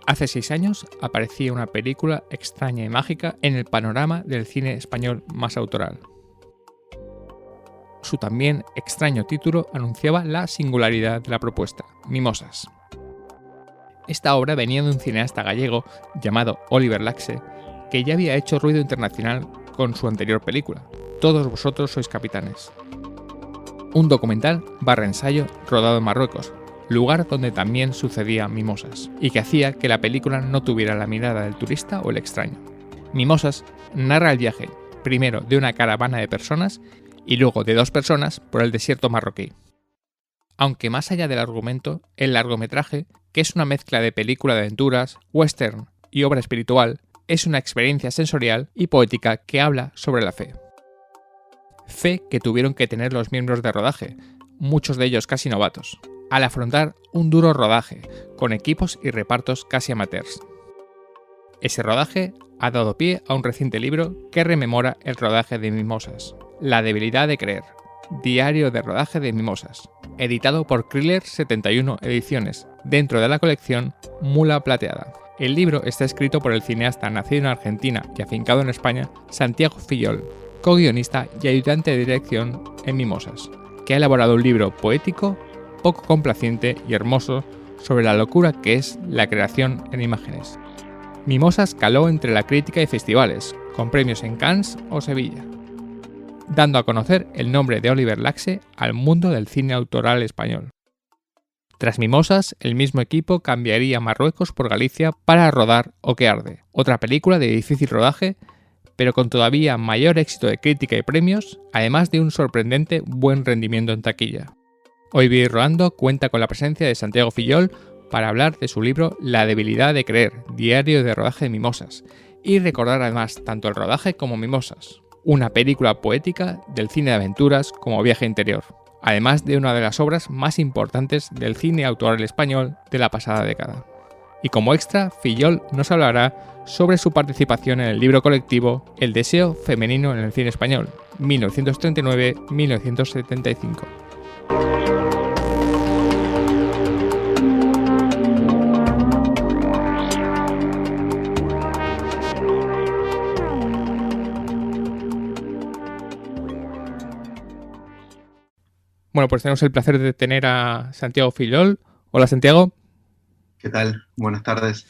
Hace 6 años aparecía una película extraña y mágica en el panorama del cine español más autoral. Su también extraño título anunciaba la singularidad de la propuesta, Mimosas. Esta obra venía de un cineasta gallego llamado Oliver Laxe, que ya había hecho ruido internacional con su anterior película, Todos vosotros sois capitanes. Un documental / ensayo rodado en Marruecos, lugar donde también sucedía Mimosas, y que hacía que la película no tuviera la mirada del turista o el extraño. Mimosas narra el viaje, primero de una caravana de personas y luego de 2 personas por el desierto marroquí. Aunque más allá del argumento, el largometraje, que es una mezcla de película de aventuras, western y obra espiritual, es una experiencia sensorial y poética que habla sobre la fe. Fe que tuvieron que tener los miembros de rodaje, muchos de ellos casi novatos, al afrontar un duro rodaje, con equipos y repartos casi amateurs. Ese rodaje ha dado pie a un reciente libro que rememora el rodaje de Mimosas, La debilidad de creer, diario de rodaje de Mimosas, editado por Kriller 71 Ediciones, dentro de la colección Mula Plateada. El libro está escrito por el cineasta nacido en Argentina y afincado en España, Santiago Fillol, co-guionista y ayudante de dirección en Mimosas, que ha elaborado un libro poético, poco complaciente y hermoso sobre la locura que es la creación en imágenes. Mimosas caló entre la crítica y festivales, con premios en Cannes o Sevilla, dando a conocer el nombre de Oliver Laxe al mundo del cine autoral español. Tras Mimosas, el mismo equipo cambiaría Marruecos por Galicia para rodar O que arde, otra película de difícil rodaje, pero con todavía mayor éxito de crítica y premios, además de un sorprendente buen rendimiento en taquilla. Hoy Vivi Rodando cuenta con la presencia de Santiago Fillol para hablar de su libro La debilidad de creer, diario de rodaje de Mimosas, y recordar además tanto el rodaje como Mimosas, una película poética del cine de aventuras como viaje interior, además de una de las obras más importantes del cine autoral español de la pasada década. Y como extra, Fillol nos hablará sobre su participación en el libro colectivo El deseo femenino en el cine español, 1939-1975. Bueno, pues tenemos el placer de tener a Santiago Fillol. Hola, Santiago. ¿Qué tal? Buenas tardes.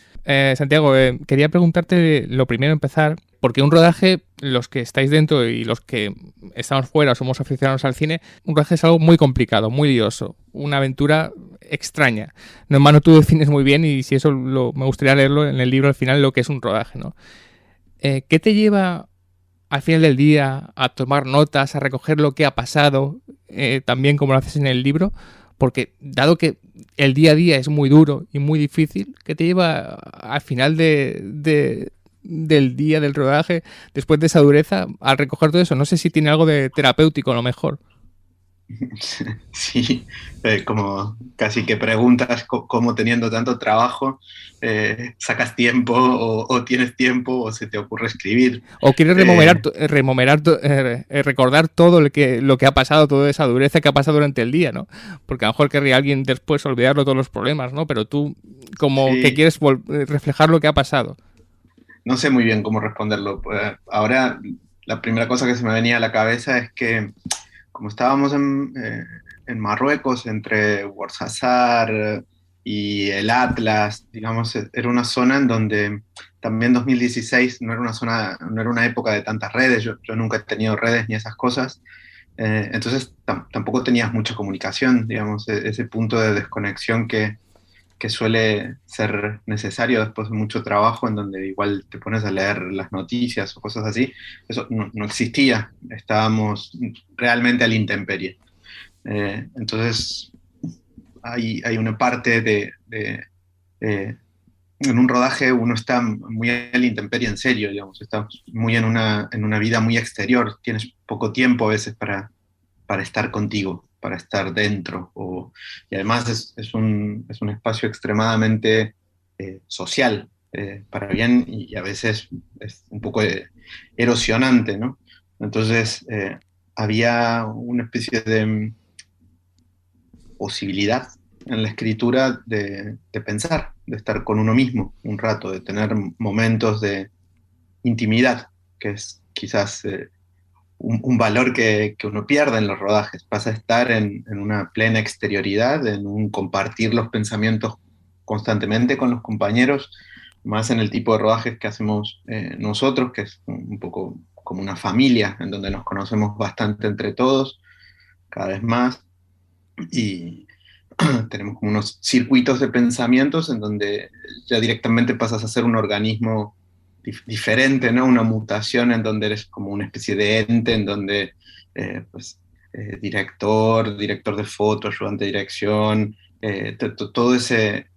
Santiago, quería preguntarte lo primero, empezar, porque un rodaje, los que estáis dentro y los que estamos fuera, somos aficionados al cine, un rodaje es algo muy complicado, muy lioso, una aventura extraña. No, en mano tú defines muy bien y si eso me gustaría leerlo en el libro al final, lo que es un rodaje, ¿no? ¿Qué te lleva al final del día a tomar notas, a recoger lo que ha pasado, también como lo haces en el libro? Porque dado que el día a día es muy duro y muy difícil, ¿qué te lleva al final del día del rodaje, después de esa dureza, a recoger todo eso? No sé si tiene algo de terapéutico a lo mejor. Sí, como casi que preguntas cómo teniendo tanto trabajo sacas tiempo o tienes tiempo o se te ocurre escribir. O quieres recordar todo lo que ha pasado, toda esa dureza que ha pasado durante el día, ¿no? Porque a lo mejor querría alguien después olvidarlo todos los problemas, ¿no? Pero tú como Sí, que quieres reflejar lo que ha pasado. no sé muy bien cómo responderlo. Ahora la primera cosa que se me venía a la cabeza es que como estábamos en Marruecos, entre Ouarzazate y el Atlas, digamos, era una zona en donde también 2016 no era una zona, no era una época de tantas redes, yo nunca he tenido redes ni esas cosas, entonces tampoco tenías mucha comunicación, digamos, ese punto de desconexión que suele ser necesario después de mucho trabajo, en donde igual te pones a leer las noticias o cosas así, eso no existía, estábamos realmente a la intemperie. Entonces hay una parte en un rodaje uno está muy a la intemperie en serio, digamos, está muy en una vida muy exterior, tienes poco tiempo a veces para estar contigo, para estar dentro. Y además es un espacio extremadamente social, para bien, y a veces es un poco erosionante, ¿no? Entonces había una especie de posibilidad en la escritura de pensar. de estar con uno mismo un rato, de tener momentos de intimidad, que es quizás un valor que uno pierde en los rodajes. Pasa a estar en una plena exterioridad, en un compartir los pensamientos constantemente con los compañeros, más en el tipo de rodajes que hacemos nosotros, que es un poco como una familia, en donde nos conocemos bastante entre todos, cada vez más, y tenemos como unos circuitos de pensamientos en donde ya directamente pasas a ser un organismo diferente, ¿no? Una mutación en donde eres como una especie de ente, en donde pues, director de foto, ayudante de dirección, todo ese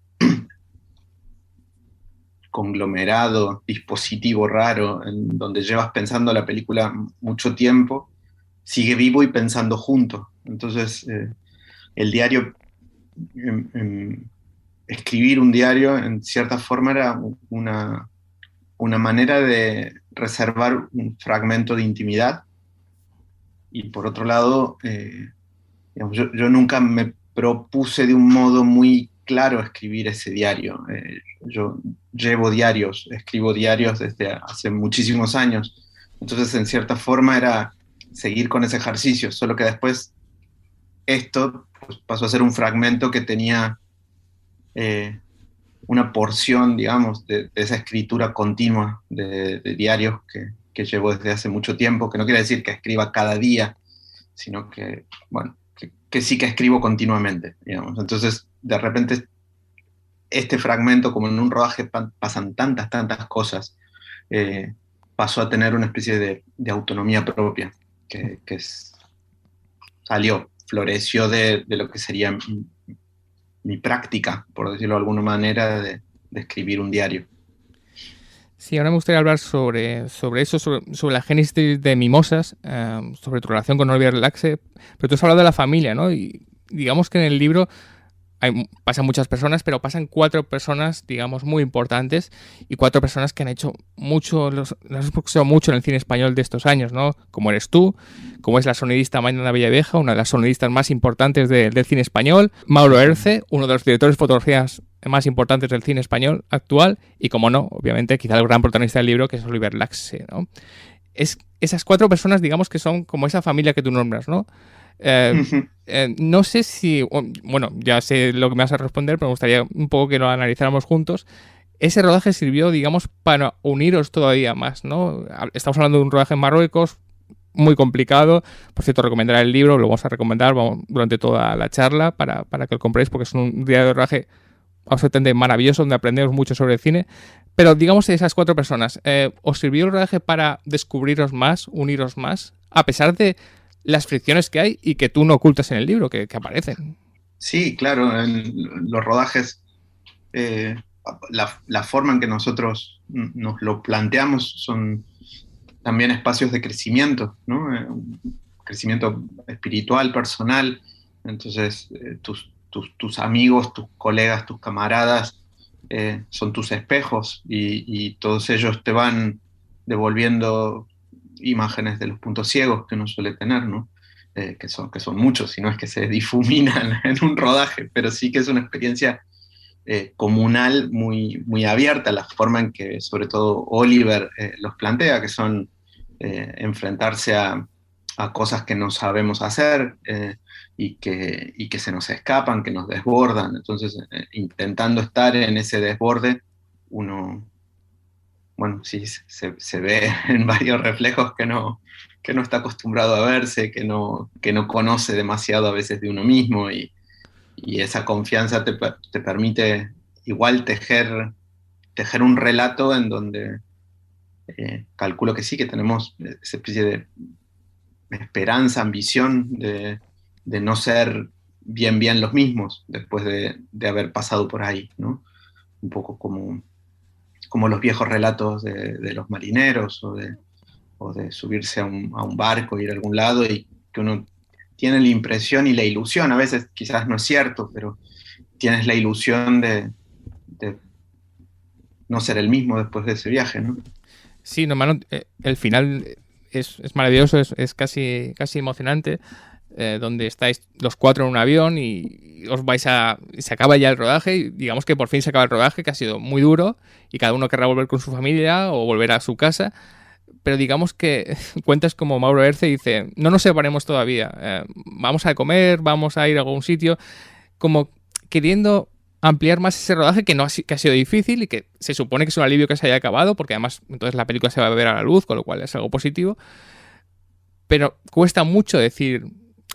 conglomerado, dispositivo raro, en donde llevas pensando la película mucho tiempo, sigue vivo y pensando juntos. Entonces, el diario, escribir un diario, en cierta forma, era una manera de reservar un fragmento de intimidad. Y por otro lado, digamos, yo nunca me propuse de un modo muy claro escribir ese diario. Yo llevo diarios, escribo diarios desde hace muchísimos años. Entonces, en cierta forma, era seguir con ese ejercicio, solo que después esto pues, pasó a ser un fragmento que tenía una porción, digamos, de esa escritura continua de diarios que llevo desde hace mucho tiempo, que no quiere decir que escriba cada día, sino que, bueno, que sí que escribo continuamente, digamos. Entonces, de repente, este fragmento, como en un rodaje pasan tantas cosas, pasó a tener una especie de autonomía propia, salió, floreció de lo que sería mi práctica, por decirlo de alguna manera, de escribir un diario. Sí, ahora me gustaría hablar sobre eso, sobre la génesis de Mimosas, sobre tu relación con Oliver Laxe, pero tú has hablado de la familia, ¿no? Y digamos que en el libro pasan muchas personas, pero pasan 4 personas, digamos, muy importantes y 4 personas que han hecho mucho, las han expresado mucho en el cine español de estos años, ¿no? Como eres tú, como es la sonidista Mañana Villavieja, una de las sonidistas más importantes del cine español, Mauro Herce, uno de los directores de fotografías más importantes del cine español actual, y como no, obviamente, quizá el gran protagonista del libro, que es Oliver Laxe, ¿no? Esas 4 personas, digamos, que son como esa familia que tú nombras, ¿no? No sé si, bueno, ya sé lo que me vas a responder, pero me gustaría un poco que lo analizáramos juntos. Ese rodaje sirvió, digamos, para uniros todavía más, ¿no? Estamos hablando de un rodaje en Marruecos muy complicado. Por cierto, recomendaré el libro, lo vamos a recomendar durante toda la charla para que lo compréis, porque es un día de rodaje absolutamente maravilloso, donde aprendemos mucho sobre el cine. Pero digamos, esas 4 personas, ¿os sirvió el rodaje para descubriros más, uniros más, a pesar de las fricciones que hay y que tú no ocultas en el libro, que aparecen? Sí, claro, en los rodajes, la forma en que nosotros nos lo planteamos son también espacios de crecimiento, ¿no? Un crecimiento espiritual, personal. Entonces, tus amigos, tus colegas, tus camaradas son tus espejos y todos ellos te van devolviendo imágenes de los puntos ciegos que uno suele tener, ¿no? Que son muchos, si no es que se difuminan en un rodaje, pero sí que es una experiencia comunal muy abierta, la forma en que sobre todo Oliver los plantea, que son enfrentarse a cosas que no sabemos hacer y que se nos escapan, que nos desbordan. Entonces, intentando estar en ese desborde, uno, bueno, sí, se ve en varios reflejos que no está acostumbrado a verse, que no conoce demasiado a veces de uno mismo y esa confianza te permite igual tejer un relato en donde calculo que sí, que tenemos esa especie de esperanza, ambición de no ser bien los mismos después de haber pasado por ahí, ¿no? Un poco como los viejos relatos de los marineros o de subirse a un barco, ir a algún lado y que uno tiene la impresión y la ilusión, a veces quizás no es cierto, pero tienes la ilusión de no ser el mismo después de ese viaje, ¿no? Sí, no, mano, el final es maravilloso, es casi emocionante, donde estáis los 4 en un avión y se acaba ya el rodaje, y digamos que por fin se acaba el rodaje, que ha sido muy duro, y cada uno querrá volver con su familia o volver a su casa, pero digamos que cuentas como Mauro Herce dice, no nos separemos todavía, vamos a comer, vamos a ir a algún sitio, como queriendo ampliar más ese rodaje que ha sido difícil y que se supone que es un alivio que se haya acabado, porque además entonces la película se va a ver a la luz, con lo cual es algo positivo, pero cuesta mucho decir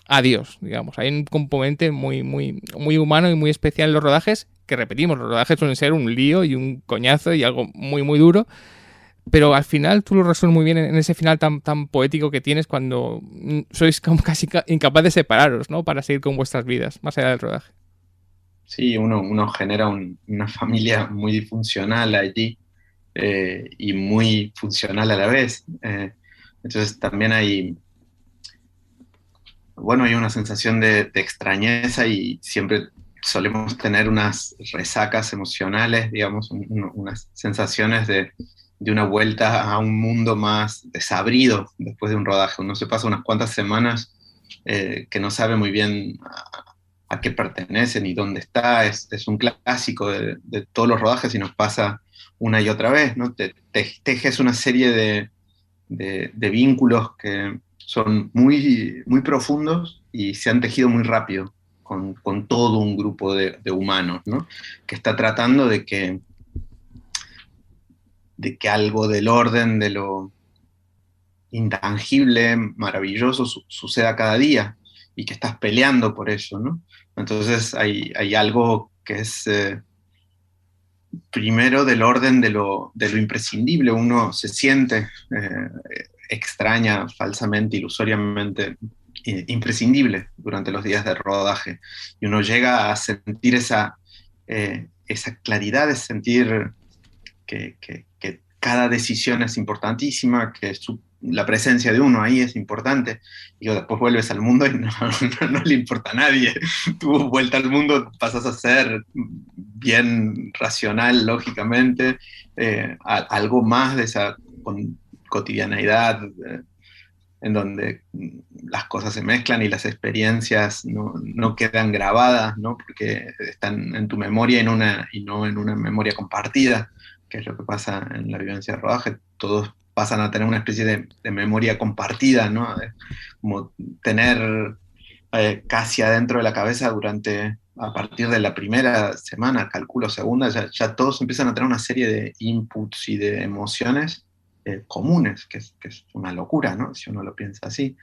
adiós, digamos. Hay un componente muy, muy, muy humano y muy especial en los rodajes, que repetimos, los rodajes suelen ser un lío y un coñazo y algo muy, muy duro, pero al final tú lo resuelves muy bien en ese final tan, tan poético que tienes cuando sois como casi incapaz de separaros, ¿no? Para seguir con vuestras vidas, más allá del rodaje. Sí, uno genera una familia muy disfuncional allí, y muy funcional a la vez. Entonces también hay una sensación de extrañeza, y siempre solemos tener unas resacas emocionales, digamos, unas sensaciones de una vuelta a un mundo más desabrido después de un rodaje. Uno se pasa unas cuantas semanas que no sabe muy bien a qué pertenece ni dónde está. Es un clásico de todos los rodajes y nos pasa una y otra vez, ¿no? Tejes una serie de vínculos que son muy, muy profundos y se han tejido muy rápido con todo un grupo de humanos, ¿no? Que está tratando de que algo del orden de lo intangible, maravilloso, suceda cada día, y que estás peleando por eso, ¿no? Entonces hay algo que es primero del orden de lo imprescindible. Uno se siente extraña, falsamente, ilusoriamente imprescindible durante los días de rodaje, y uno llega a sentir esa claridad de sentir que cada decisión es importantísima, que la presencia de uno ahí es importante, y después vuelves al mundo y no le importa a nadie. Tu vuelta al mundo pasas a ser bien racional, lógicamente, algo más de esa cotidianeidad, en donde las cosas se mezclan y las experiencias no quedan grabadas, ¿no? Porque están en tu memoria y no en una memoria compartida, que es lo que pasa en la vivencia de rodaje. Todos pasan a tener una especie de memoria compartida, ¿no? Como tener casi adentro de la cabeza a partir de la primera semana, calculo segunda, ya todos empiezan a tener una serie de inputs y de emociones comunes, que es una locura, ¿no? Si uno lo piensa así.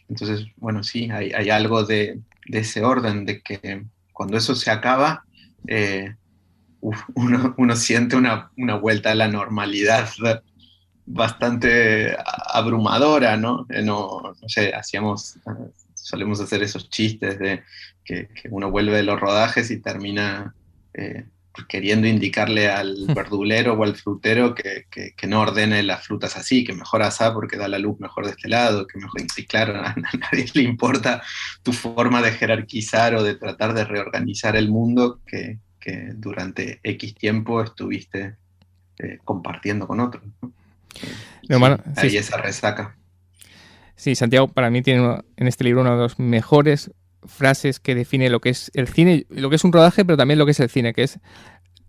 Entonces, bueno, sí, hay algo de ese orden, de que cuando eso se acaba, uno siente una vuelta a la normalidad bastante abrumadora, ¿no? No sé, solemos hacer esos chistes de que uno vuelve de los rodajes y termina queriendo indicarle al verdulero o al frutero que no ordene las frutas así, que mejor asá porque da la luz mejor de este lado, que mejor. Y claro, a nadie le importa tu forma de jerarquizar o de tratar de reorganizar el mundo que durante X tiempo estuviste compartiendo con otros, ¿no? No, bueno, Hay sí, esa resaca. sí, Santiago para mí tiene en este libro una de las mejores frases que define lo que es el cine, lo que es un rodaje, pero también lo que es el cine, que es,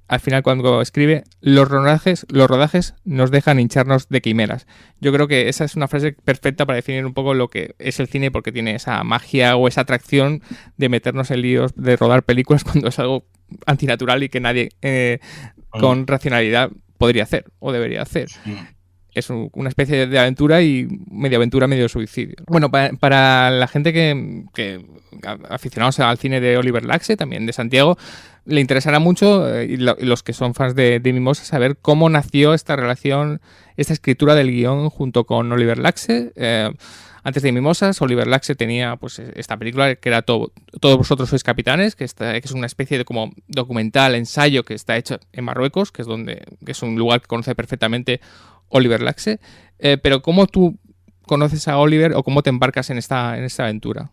al final cuando escribe, los rodajes nos dejan hincharnos de quimeras. Yo creo que esa es una frase perfecta para definir un poco lo que es el cine, porque tiene esa magia o esa atracción de meternos en líos, de rodar películas cuando es algo antinatural y que nadie con racionalidad podría hacer o debería hacer. Es una especie de aventura y medio suicidio. Bueno, para la gente que aficionados al cine de Oliver Laxe, también de Santiago, le interesará mucho, y los que son fans de Mimosa, saber cómo nació esta relación, esta escritura del guión junto con Oliver Laxe. Antes de Mimosas, Oliver Laxe tenía pues esta película que era Todos vosotros sois capitanes, que es una especie de como documental, ensayo que está hecho en Marruecos, que es un lugar que conoce perfectamente Oliver Laxe. Pero ¿cómo tú conoces a Oliver o cómo te embarcas en esta aventura?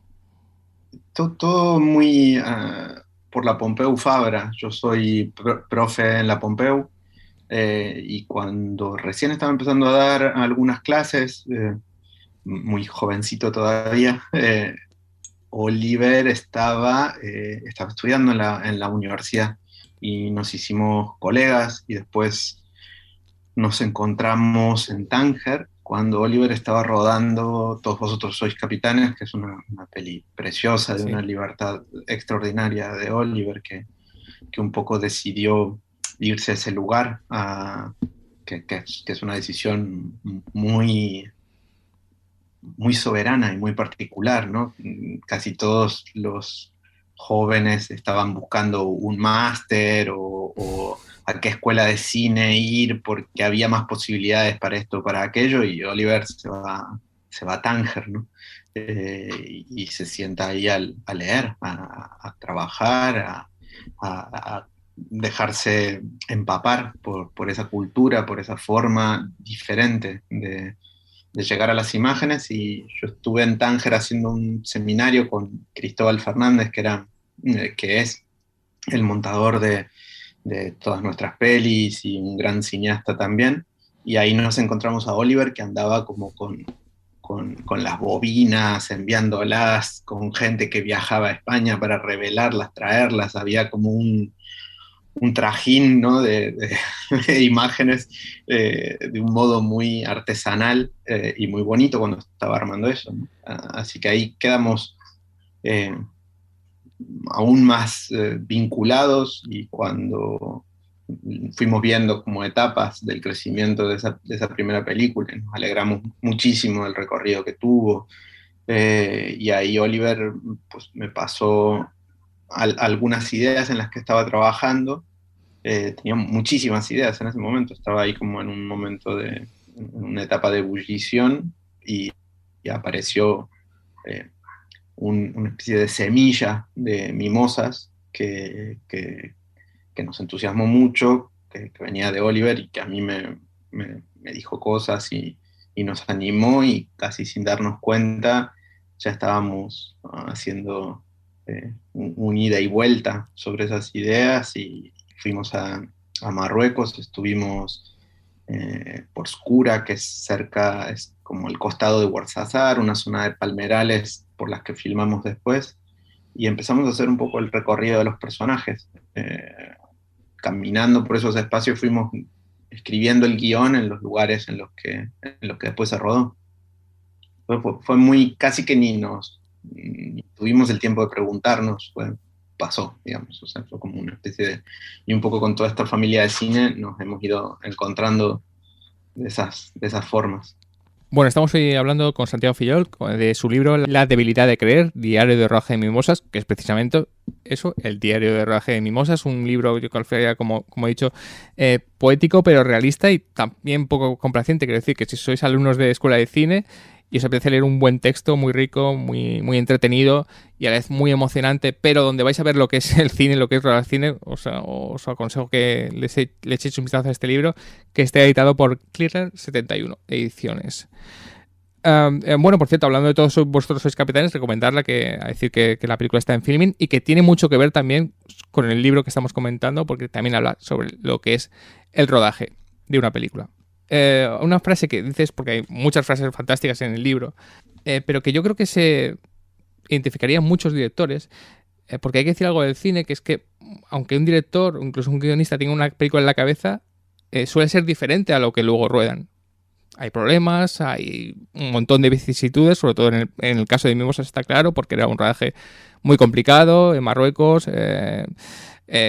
Todo muy por la Pompeu Fabra. Yo soy profe en la Pompeu, y cuando recién estaba empezando a dar algunas clases, muy jovencito todavía, Oliver estaba estudiando en la universidad y nos hicimos colegas y después nos encontramos en Tánger cuando Oliver estaba rodando Todos vosotros sois capitanes, que es una peli preciosa de Sí. una libertad extraordinaria de Oliver que un poco decidió irse a ese lugar, que es una decisión muy, muy soberana y muy particular, ¿no? Casi todos los jóvenes estaban buscando un máster o a qué escuela de cine ir porque había más posibilidades para esto o para aquello, y Oliver se va a Tánger, ¿no? Y se sienta ahí a leer, a trabajar, a dejarse empapar por esa cultura, por esa forma diferente de llegar a las imágenes. Y yo estuve en Tánger haciendo un seminario con Cristóbal Fernández, que es el montador de todas nuestras pelis y un gran cineasta también. Y ahí nos encontramos a Oliver, que andaba como con las bobinas, enviándolas, con gente que viajaba a España para revelarlas, traerlas. Había como un trajín, ¿no? de imágenes de un modo muy artesanal y muy bonito cuando estaba armando eso, ¿no? Así que ahí quedamos eh, aún más vinculados, y cuando fuimos viendo como etapas del crecimiento de esa primera película, nos alegramos muchísimo del recorrido que tuvo. Y ahí Oliver pues, me pasó algunas ideas en las que estaba trabajando. Tenía muchísimas ideas en ese momento, estaba ahí como en un momento en una etapa de ebullición, y apareció una especie de semilla de mimosas que nos entusiasmó mucho, que venía de Oliver y que a mí me dijo cosas y nos animó, y casi sin darnos cuenta ya estábamos haciendo un ida y vuelta sobre esas ideas, y fuimos a Marruecos, estuvimos por Skura, que es cerca, es como el costado de Ouarzazate, una zona de palmerales por las que filmamos después, y empezamos a hacer un poco el recorrido de los personajes. Caminando por esos espacios fuimos escribiendo el guión en los lugares en los que después se rodó. Fue muy, casi que ni tuvimos el tiempo de preguntarnos, pasó, digamos, o sea, fue como una especie de, y un poco con toda esta familia de cine nos hemos ido encontrando de esas formas. Bueno, estamos hoy hablando con Santiago Fillol de su libro La debilidad de creer, diario de rodaje de mimosas, que es precisamente eso, el diario de rodaje de mimosas, un libro, yo calificaría como he dicho, poético pero realista y también poco complaciente. Quiero decir que si sois alumnos de escuela de cine y os apetece leer un buen texto muy rico, muy entretenido y a la vez muy emocionante, pero donde vais a ver lo que es el cine, lo que es rodar cine, os aconsejo que le echéis un vistazo a este libro, que esté editado por Clearer 71 Ediciones. Bueno, por cierto, hablando de todos vosotros sois capitanes, recomendarla, decir que la película está en Filmin y que tiene mucho que ver también con el libro que estamos comentando, porque también habla sobre lo que es el rodaje de una película. Una frase que dices, porque hay muchas frases fantásticas en el libro, pero que yo creo que se identificarían muchos directores, porque hay que decir algo del cine, que es que aunque un director o incluso un guionista tenga una película en la cabeza, suele ser diferente a lo que luego ruedan. Hay problemas, hay un montón de vicisitudes, sobre todo en el caso de Mimosas está claro, porque era un rodaje muy complicado en Marruecos.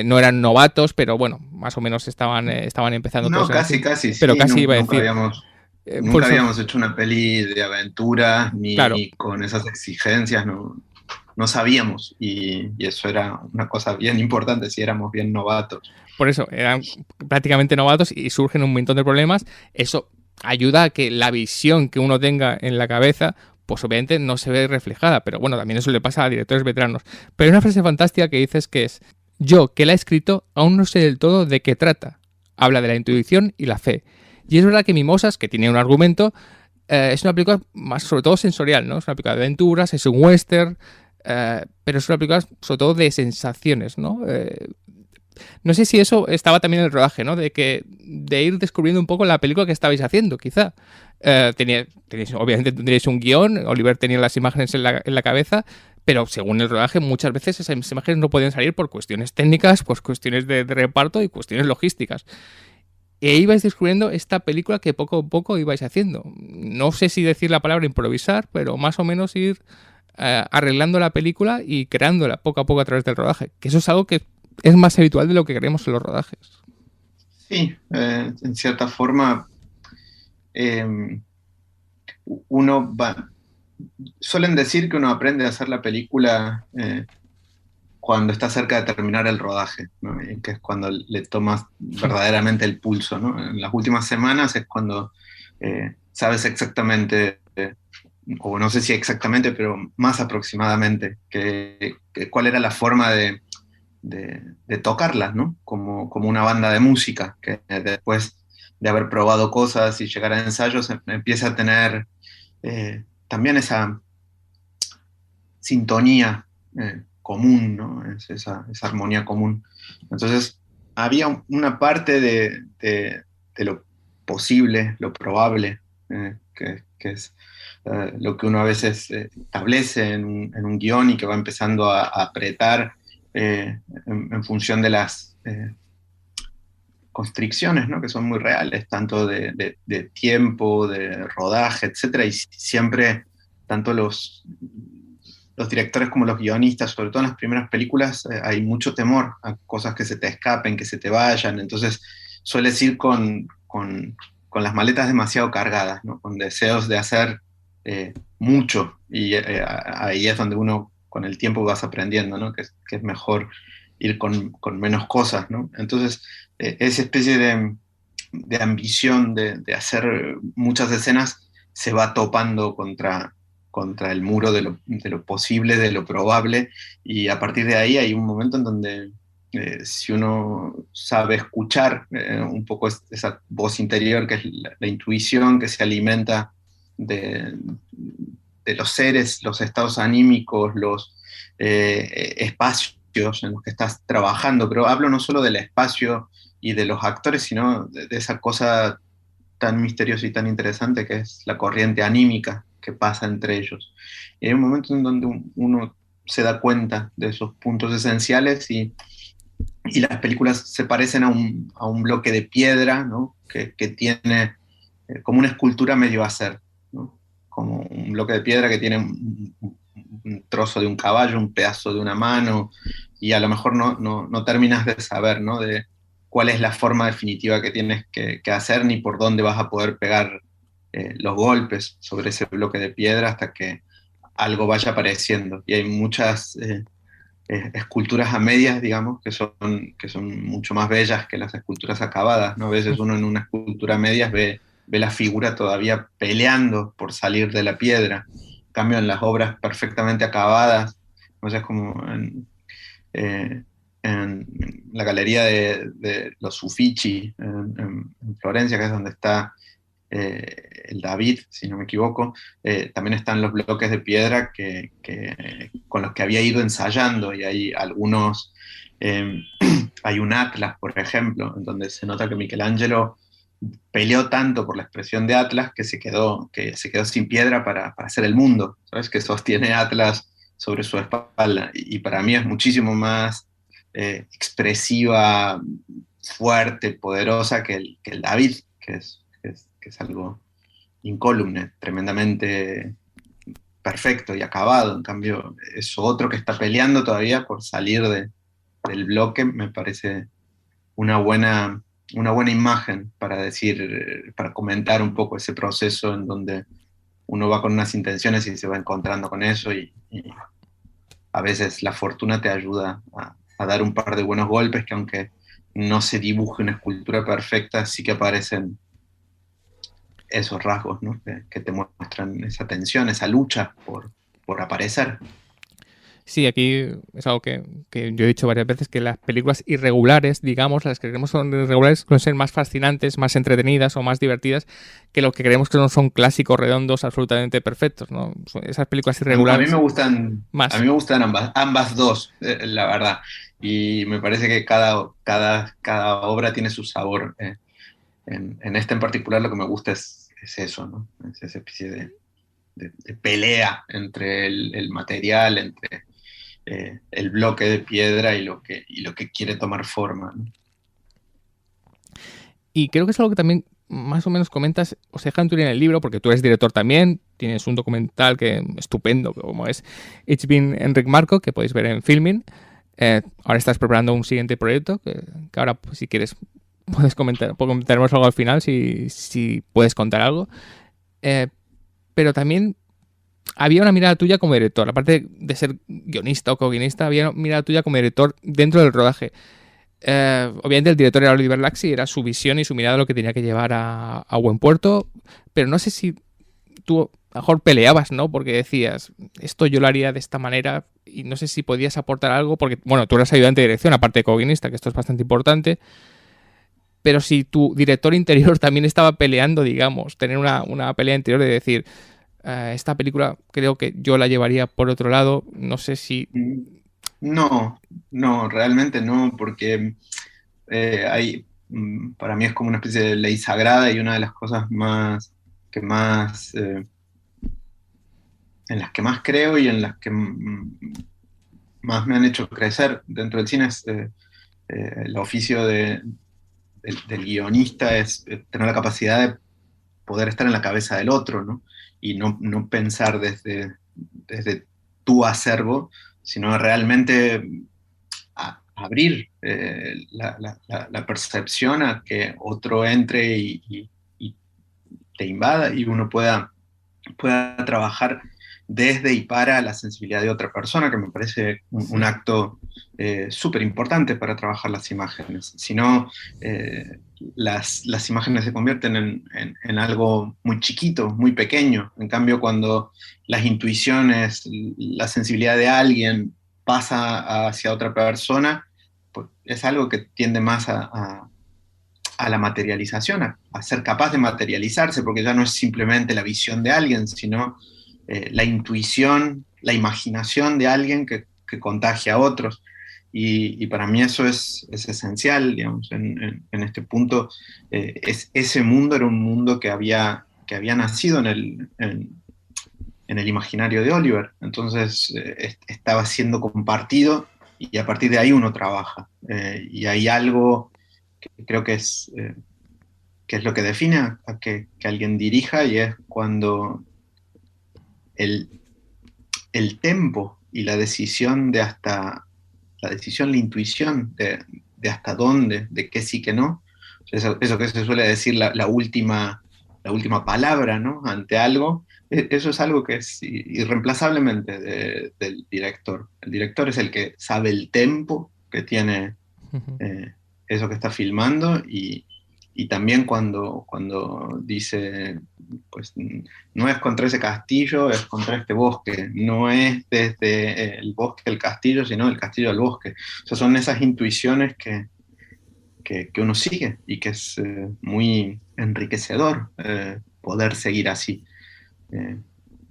No eran novatos, pero bueno, más o menos estaban empezando No, todos. casi, pero sí, casi iba a nunca decir. nunca habíamos hecho una peli de aventuras, ni Claro. con esas exigencias, no sabíamos, y eso era una cosa bien importante, si éramos bien novatos. Por eso, eran prácticamente novatos y surgen un montón de problemas. Eso ayuda a que la visión que uno tenga en la cabeza, pues obviamente no se ve reflejada, pero bueno, también eso le pasa a directores veteranos. Pero hay una frase fantástica que dices que es: yo, que la he escrito, aún no sé del todo de qué trata. Habla de la intuición y la fe. Y es verdad que Mimosas, que tiene un argumento, es una película más sobre todo sensorial, ¿no? Es una película de aventuras, es un western, pero es una película sobre todo de sensaciones, ¿no? No sé si eso estaba también en el rodaje, ¿no? De ir descubriendo un poco la película que estabais haciendo, quizá. Obviamente tendríais un guión, Oliver tenía las imágenes en la cabeza, Pero según el rodaje, muchas veces esas imágenes no podían salir por cuestiones técnicas, por cuestiones de reparto y cuestiones logísticas. E ibais descubriendo esta película que poco a poco ibais haciendo. No sé si decir la palabra improvisar, pero más o menos ir arreglando la película y creándola poco a poco a través del rodaje. Que eso es algo que es más habitual de lo que creemos en los rodajes. Sí, en cierta forma, eh, uno va... Suelen decir que uno aprende a hacer la película cuando está cerca de terminar el rodaje, ¿no? Y que es cuando le tomas verdaderamente el pulso, ¿no? En las últimas semanas es cuando sabes exactamente, o no sé si exactamente, pero más aproximadamente, cuál era la forma de tocarlas, ¿no? Como una banda de música, que después de haber probado cosas y llegar a ensayos empieza a tener también esa sintonía común, ¿no? Esa armonía común. Entonces, había una parte de lo posible, lo probable, que es lo que uno a veces establece en un guión y que va empezando a apretar en función de las constricciones, ¿no? Que son muy reales, tanto de tiempo, de rodaje, etcétera, y siempre tanto los directores como los guionistas, sobre todo en las primeras películas, hay mucho temor a cosas que se te escapen, que se te vayan, entonces sueles ir con las maletas demasiado cargadas, ¿no? Con deseos de hacer mucho, y ahí es donde uno con el tiempo vas aprendiendo, ¿no? Que es mejor ir con menos cosas, ¿no? Entonces, esa especie de ambición de hacer muchas escenas se va topando contra el muro de lo posible, de lo probable, y a partir de ahí hay un momento en donde si uno sabe escuchar un poco esa voz interior, que es la intuición que se alimenta de, de los seres, los estados anímicos, los espacios en los que estás trabajando, pero hablo no solo del espacio y de los actores, sino de esa cosa tan misteriosa y tan interesante que es la corriente anímica que pasa entre ellos. Y hay un momento en donde uno se da cuenta de esos puntos esenciales y las películas se parecen a un bloque de piedra, ¿no? Que tiene como una escultura medio a hacer, ¿no? Como un bloque de piedra que tiene un trozo de un caballo, un pedazo de una mano, y a lo mejor no terminas de saber, ¿no? De cuál es la forma definitiva que tienes que hacer, ni por dónde vas a poder pegar los golpes sobre ese bloque de piedra hasta que algo vaya apareciendo. Y hay muchas esculturas a medias, digamos, que son mucho más bellas que las esculturas acabadas, ¿no? A veces uno en una escultura a medias ve la figura todavía peleando por salir de la piedra. En cambio, en las obras perfectamente acabadas, o sea, es como en la galería de los Uffizi en Florencia, que es donde está el David, si no me equivoco, también están los bloques de piedra con los que había ido ensayando, y hay algunos, hay un Atlas, por ejemplo, en donde se nota que Michelangelo peleó tanto por la expresión de Atlas que se quedó sin piedra para hacer el mundo, ¿sabes? Que sostiene Atlas sobre su espalda, y para mí es muchísimo más expresiva, fuerte, poderosa que el David, que es algo incólume, tremendamente perfecto y acabado. En cambio, eso otro que está peleando todavía por salir del bloque me parece una una buena imagen para decir, para comentar un poco ese proceso en donde uno va con unas intenciones y se va encontrando con eso, y a veces la fortuna te ayuda a dar un par de buenos golpes que, aunque no se dibuje una escultura perfecta, sí que aparecen esos rasgos, ¿no? Que te muestran esa tensión, esa lucha por aparecer. Sí, aquí es algo que yo he dicho varias veces, que las películas irregulares, digamos, las que creemos son irregulares, suelen ser más fascinantes, más entretenidas o más divertidas que lo que creemos que no son clásicos, redondos, absolutamente perfectos, ¿no? Esas películas irregulares A más. mí me gustan ambas dos, la verdad. Y me parece que cada obra tiene su sabor. En esta en particular lo que me gusta es eso, ¿no? Es esa especie de pelea entre el material, entre el bloque de piedra y lo que quiere tomar forma, ¿no? Y creo que es algo que también más o menos comentas, o sea, deja intuir en el libro, porque tú eres director también, tienes un documental que estupendo, como es It's Been Enric Marco, que podéis ver en Filmin. Ahora estás preparando un siguiente proyecto, que ahora, pues, si quieres, comentaremos algo al final, si puedes contar algo. Pero también había una mirada tuya como director, aparte de ser guionista o co-guionista, había una mirada tuya como director dentro del rodaje. Obviamente el director era Oliver Laxi, era su visión y su mirada lo que tenía que llevar a buen puerto, pero no sé si tú a lo mejor peleabas, ¿no? Porque decías, esto yo lo haría de esta manera y no sé si podías aportar algo, porque, bueno, tú eras ayudante de dirección, aparte de co-guionista, que esto es bastante importante, pero si tu director interior también estaba peleando, digamos, tener una pelea interior de decir, esta película creo que yo la llevaría por otro lado, no sé si... No, no, realmente no, porque para mí es como una especie de ley sagrada y una de las cosas que más, en las que más creo y en las que más me han hecho crecer dentro del cine es el oficio del guionista, es tener la capacidad de poder estar en la cabeza del otro, ¿no? Y no pensar desde tu acervo, sino realmente abrir la percepción a que otro entre y te invada y uno pueda trabajar desde y para la sensibilidad de otra persona, que me parece un acto súper importante para trabajar las imágenes. Si no, las imágenes se convierten en algo muy chiquito, muy pequeño. En cambio, cuando las intuiciones, la sensibilidad de alguien pasa hacia otra persona, pues es algo que tiende más a la materialización, a ser capaz de materializarse, porque ya no es simplemente la visión de alguien, sino la intuición, la imaginación de alguien que contagia a otros. Y para mí eso es esencial, digamos, en este punto. Ese mundo era un mundo que había nacido en el imaginario de Oliver, entonces estaba siendo compartido y a partir de ahí uno trabaja. Y hay algo que creo que es lo que define a que alguien dirija y es cuando el, el tempo y la decisión la intuición de hasta dónde, de qué sí, que no, eso que se suele decir la última palabra, ¿no? Ante algo, eso es algo que es irreemplazablemente del director. El director es el que sabe el tempo que tiene eso que está filmando y también cuando dice, pues no es contra ese castillo, es contra este bosque, no es desde el bosque al castillo, sino del castillo al bosque. O sea, son esas intuiciones que uno sigue y que es muy enriquecedor poder seguir así eh,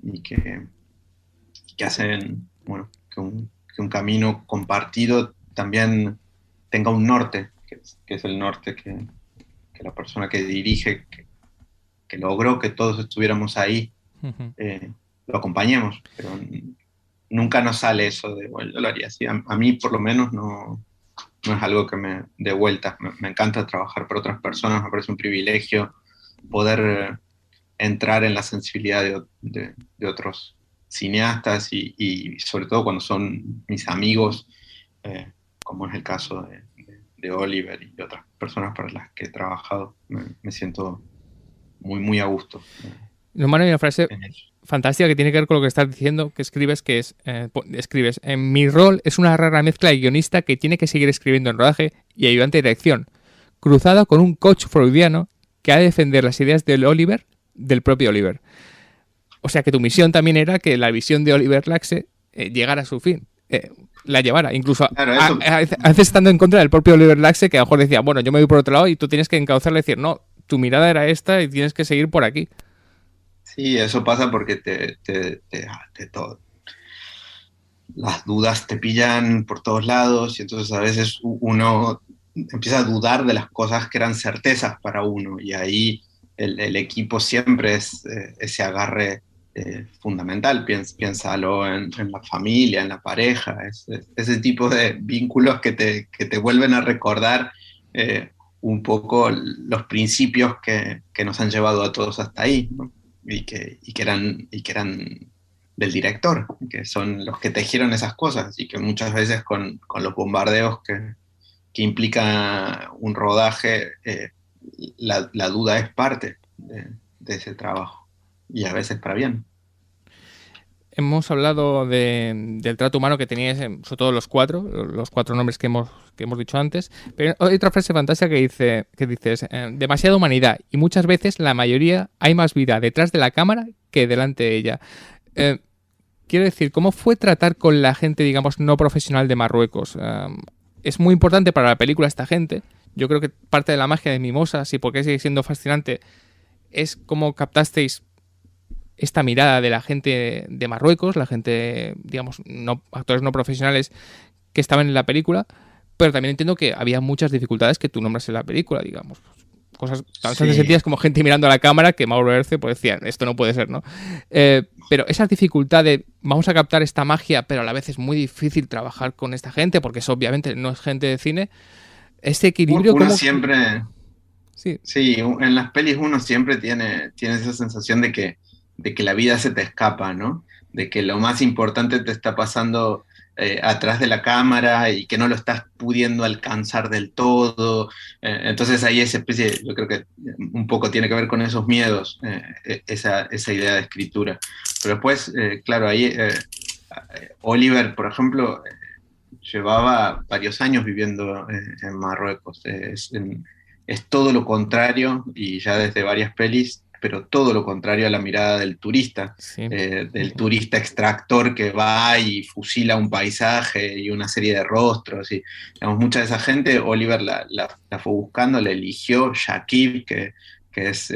y que hacen, bueno, que un camino compartido también tenga un norte, que es el norte que la persona que dirige, que logró que todos estuviéramos ahí, lo acompañemos. Pero nunca nos sale eso de, bueno, yo lo haría así. A mí, por lo menos, no es algo que me dé vuelta. Me encanta trabajar por otras personas, me parece un privilegio poder entrar en la sensibilidad de otros cineastas y sobre todo cuando son mis amigos, como es el caso de Oliver y de otras personas para las que he trabajado. Me siento muy, muy a gusto. Normal, hay una frase fantástica que tiene que ver con lo que estás diciendo, que escribes, escribes, en mi rol es una rara mezcla de guionista que tiene que seguir escribiendo en rodaje y ayudante de dirección, cruzado con un coach freudiano que ha de defender las ideas del propio Oliver. O sea que tu misión también era que la visión de Oliver Laxe llegara a su fin. La llevara, incluso claro, a veces estando en contra del propio Oliver Laxe, que a lo mejor decía, bueno, yo me voy por otro lado y tú tienes que encauzarle y decir, no, tu mirada era esta y tienes que seguir por aquí. sí, eso pasa porque las dudas te pillan por todos lados y entonces a veces uno empieza a dudar de las cosas que eran certezas para uno y ahí el equipo siempre es ese agarre fundamental. Piénsalo en la familia, en la pareja, ese tipo de vínculos que te vuelven a recordar un poco los principios que nos han llevado a todos hasta ahí, ¿no? Y que eran del director, que son los que tejieron esas cosas, y que muchas veces con los bombardeos que implica un rodaje, la duda es parte de ese trabajo, y a veces para bien. Hemos hablado del trato humano que teníais, sobre todo los cuatro nombres que hemos dicho antes, pero hay otra frase fantástica que dices, demasiada humanidad, y muchas veces, la mayoría, hay más vida detrás de la cámara que delante de ella. Quiero decir, ¿cómo fue tratar con la gente, digamos, no profesional de Marruecos? Es muy importante para la película esta gente. Yo creo que parte de la magia de Mimosas y por qué sigue siendo fascinante es cómo captasteis esta mirada de la gente de Marruecos, la gente, digamos, actores no profesionales que estaban en la película, pero también entiendo que había muchas dificultades que tú nombras en la película, digamos. Cosas tan sencillas como gente mirando a la cámara que Mauro Herce pues decía, esto no puede ser, ¿no? Pero esa dificultad de vamos a captar esta magia, pero a la vez es muy difícil trabajar con esta gente, porque eso obviamente no es gente de cine, ese equilibrio... Uno siempre... Sí. Sí, en las pelis uno siempre tiene esa sensación de que la vida se te escapa, ¿no? De que lo más importante te está pasando atrás de la cámara y que no lo estás pudiendo alcanzar del todo. Entonces ahí esa especie, yo creo que un poco tiene que ver con esos miedos, esa idea de escritura. Pero después, claro, ahí Oliver, por ejemplo, llevaba varios años viviendo en Marruecos. Es todo lo contrario, y ya desde varias pelis, pero todo lo contrario a la mirada del turista, Sí. Del turista extractor que va y fusila un paisaje y una serie de rostros. Y, digamos, mucha de esa gente, Oliver la fue buscando, la eligió. Shakib, que es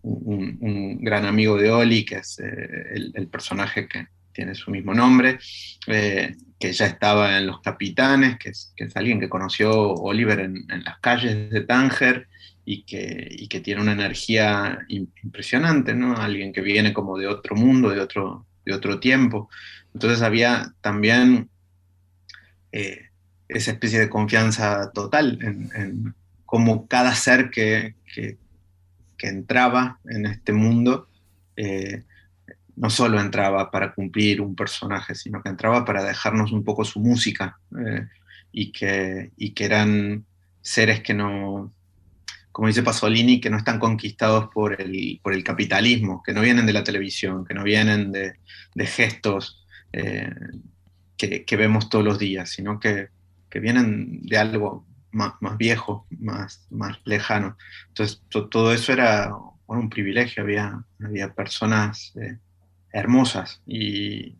un gran amigo de Oli, que es el personaje que tiene su mismo nombre, que ya estaba en Los Capitanes, que es alguien que conoció Oliver en las calles de Tánger, y que tiene una energía impresionante, ¿no? Alguien que viene como de otro mundo, de otro tiempo. Entonces había también esa especie de confianza total en cómo cada ser que entraba en este mundo, no solo entraba para cumplir un personaje, sino que entraba para dejarnos un poco su música, y que eran seres que no, como dice Pasolini, que no están conquistados por el capitalismo, que no vienen de la televisión, que no vienen de gestos que vemos todos los días, sino que vienen de algo más viejo, más lejano. Entonces, todo eso era un privilegio. Había personas hermosas, y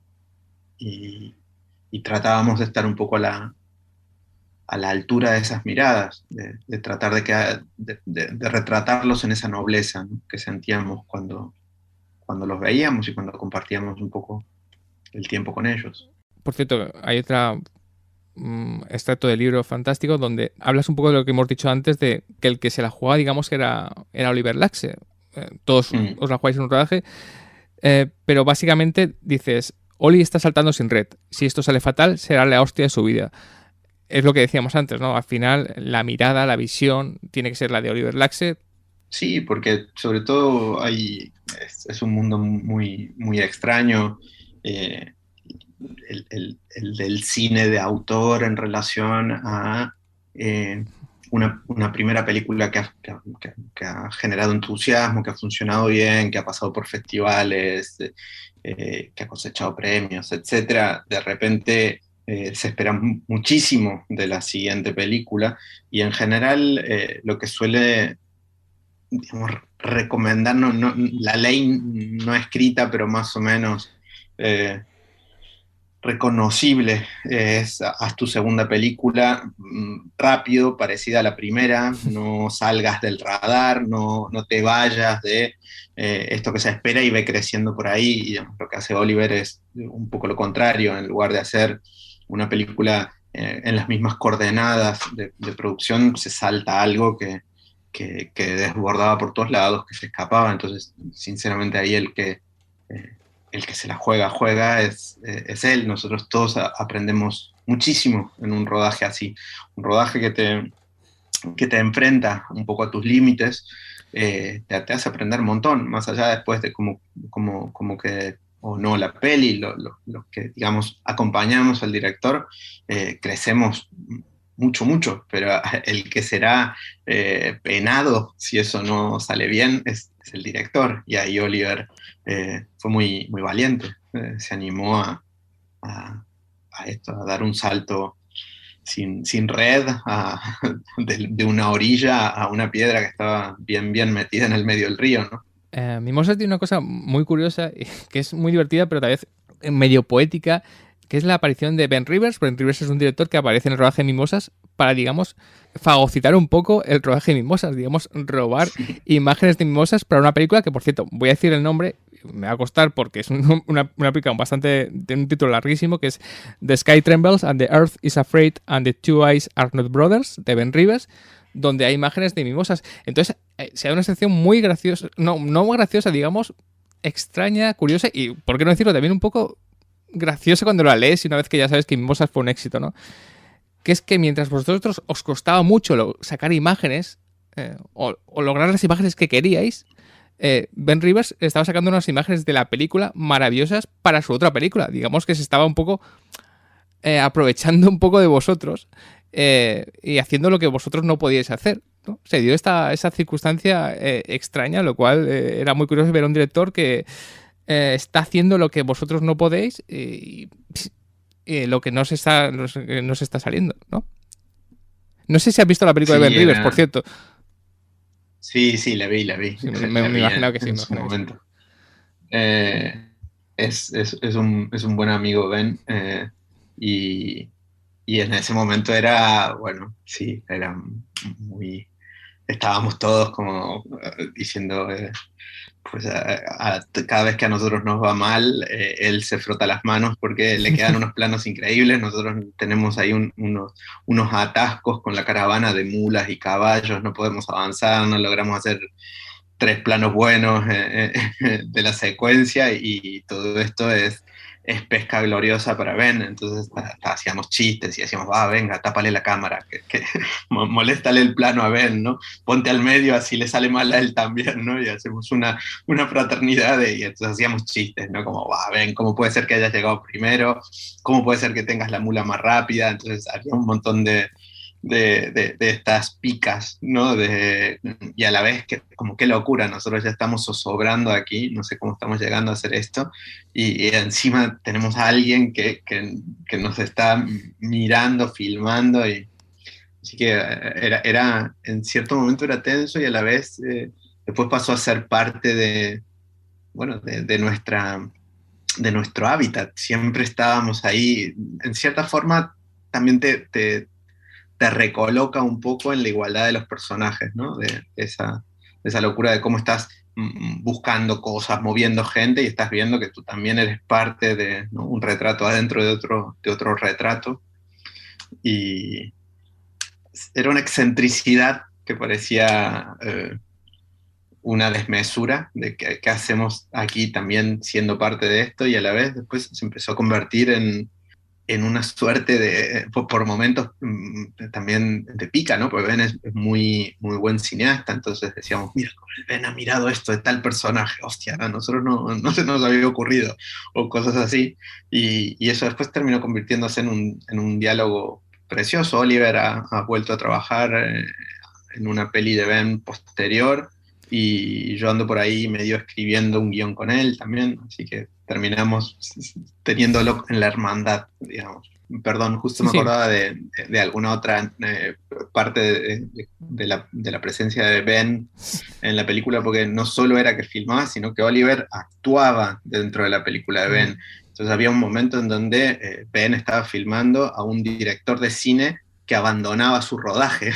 tratábamos de estar un poco a la altura de esas miradas, de tratar de retratarlos en esa nobleza, ¿no?, que sentíamos cuando los veíamos y cuando compartíamos un poco el tiempo con ellos. Por cierto, hay otra extracto del libro fantástico donde hablas un poco de lo que hemos dicho antes, de que el que se la jugaba, digamos, que era Oliver Laxe. Todos os la jugáis en un rodaje, pero básicamente dices, Oli está saltando sin red. Si esto sale fatal, será la hostia de su vida. Es lo que decíamos antes, ¿no? Al final, la mirada, la visión, tiene que ser la de Oliver Laxe. Sí, porque sobre todo es un mundo muy, muy extraño, el del cine de autor en relación a una primera película que ha generado entusiasmo, que ha funcionado bien, que ha pasado por festivales, que ha cosechado premios, etc. De repente se espera muchísimo de la siguiente película, y en general lo que suele, digamos, recomendar, la ley no escrita, pero más o menos reconocible, es: haz tu segunda película rápido, parecida a la primera, no salgas del radar, no te vayas de esto que se espera, y ve creciendo por ahí. Y lo que hace Oliver es un poco lo contrario. En lugar de hacer una película en las mismas coordenadas de producción, se salta algo que desbordaba por todos lados, que se escapaba. Entonces, sinceramente, ahí el que el que se la juega es él. Nosotros todos aprendemos muchísimo en un rodaje así, un rodaje que te enfrenta un poco a tus límites, te hace aprender un montón, más allá después de como que, o no, la peli, lo que, digamos, acompañamos al director, crecemos mucho, mucho, pero el que será penado si eso no sale bien es el director, y ahí Oliver fue muy, muy valiente, se animó a esto, a dar un salto sin red de una orilla a una piedra que estaba bien, bien metida en el medio del río, ¿no? Mimosa tiene una cosa muy curiosa, que es muy divertida, pero tal vez medio poética, que es la aparición de Ben Rivers. Ben Rivers es un director que aparece en el rodaje de Mimosas para, digamos, fagocitar un poco el rodaje de Mimosas, digamos, robar imágenes de Mimosas para una película que, por cierto, voy a decir el nombre, me va a costar porque es una película bastante, tiene un título larguísimo, que es The Sky Trembles and the Earth is Afraid and the Two Eyes Are Not Brothers, de Ben Rivers, donde hay imágenes de mimosas. Entonces, se da una sección muy graciosa, no graciosa, digamos, extraña, curiosa y, ¿por qué no decirlo? También un poco graciosa cuando la lees y una vez que ya sabes que Mimosas fue un éxito, ¿no? Que es que mientras vosotros os costaba mucho sacar imágenes o lograr las imágenes que queríais, Ben Rivers estaba sacando unas imágenes de la película maravillosas para su otra película. Digamos que se estaba un poco aprovechando un poco de vosotros y haciendo lo que vosotros no podíais hacer, ¿no? Se dio esa circunstancia extraña, lo cual era muy curioso ver a un director que está haciendo lo que vosotros no podéis y lo que no se está saliendo, ¿no? No sé si has visto la película de Ben Rivers, por cierto. Sí, sí, la vi. Sí, me imaginaba que sí. En su momento. Es un buen amigo, Ben, y en ese momento era, bueno, sí, era muy... Estábamos todos como diciendo, pues cada vez que a nosotros nos va mal, él se frota las manos porque le quedan unos planos increíbles. Nosotros tenemos ahí unos atascos con la caravana de mulas y caballos, no podemos avanzar, no logramos hacer 3 planos buenos de la secuencia, y todo esto es pesca gloriosa para Ben. Entonces hacíamos chistes y decíamos, venga, tápale la cámara, moléstale el plano a Ben, ¿no? Ponte al medio, así le sale mal a él también, ¿no? Y hacemos una fraternidad y entonces hacíamos chistes, ¿no? Como, Ben, ¿cómo puede ser que hayas llegado primero? ¿Cómo puede ser que tengas la mula más rápida? Entonces había un montón de estas picas, ¿no? Y a la vez, como qué locura, nosotros ya estamos zozobrando aquí, no sé cómo estamos llegando a hacer esto, y encima tenemos a alguien que nos está mirando, filmando, y así que en cierto momento era tenso, y a la vez después pasó a ser parte bueno, de nuestro hábitat. Siempre estábamos ahí, en cierta forma también te recoloca un poco en la igualdad de los personajes, ¿no? De esa locura de cómo estás buscando cosas, moviendo gente, y estás viendo que tú también eres parte de, ¿no? Un retrato adentro de otro retrato. Y era una excentricidad que parecía una desmesura de qué hacemos aquí también siendo parte de esto, y a la vez después se empezó a convertir en una suerte de, por momentos también de pica, ¿no? Porque Ben es muy, muy buen cineasta, entonces decíamos, mira, Ben ha mirado esto de tal personaje, hostia, a nosotros no se nos había ocurrido, o cosas así, y eso después terminó convirtiéndose en un diálogo precioso. Oliver ha vuelto a trabajar en una peli de Ben posterior, y yo ando por ahí medio escribiendo un guión con él también, así que terminamos teniéndolo en la hermandad, digamos. Perdón, justo me acordaba de alguna otra parte de la presencia de Ben en la película, porque no solo era que filmaba, sino que Oliver actuaba dentro de la película de Ben. Entonces había un momento en donde Ben estaba filmando a un director de cine que abandonaba su rodaje.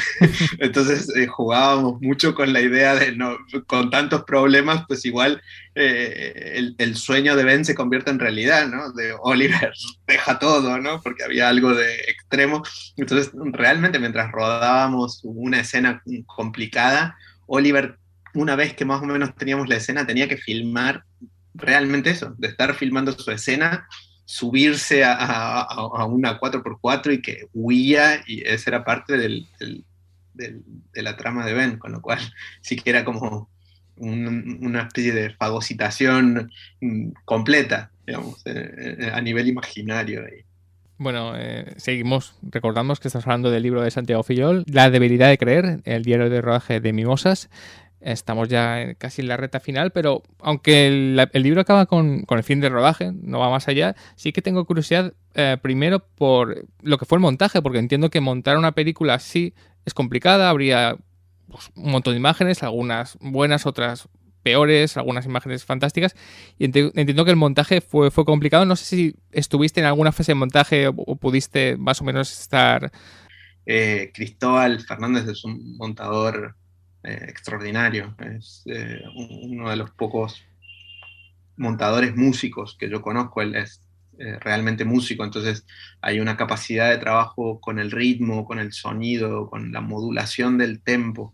Entonces jugábamos mucho con la idea de, no, con tantos problemas, pues igual el sueño de Ben se convierte en realidad, ¿no? De Oliver, deja todo, ¿no? Porque había algo de extremo. Entonces, realmente mientras rodábamos una escena complicada, Oliver, una vez que más o menos teníamos la escena, tenía que filmar realmente eso, de estar filmando su escena, subirse a una 4x4 y que huía, y esa era parte de la trama de Ben, con lo cual sí que era como una especie de fagocitación completa, digamos, a nivel imaginario. Bueno, seguimos, recordamos que estamos hablando del libro de Santiago Fillol, La debilidad de creer, el diario de rodaje de Mimosas. Estamos ya casi en la recta final, pero aunque el libro acaba con el fin del rodaje, no va más allá, sí que tengo curiosidad primero por lo que fue el montaje, porque entiendo que montar una película así es complicada, habría pues, un montón de imágenes, algunas buenas, otras peores, algunas imágenes fantásticas, y entiendo que el montaje fue complicado. No sé si estuviste en alguna fase de montaje o pudiste más o menos estar... Cristóbal Fernández es un montador extraordinario, es uno de los pocos montadores músicos que yo conozco, él es realmente músico, entonces hay una capacidad de trabajo con el ritmo, con el sonido, con la modulación del tempo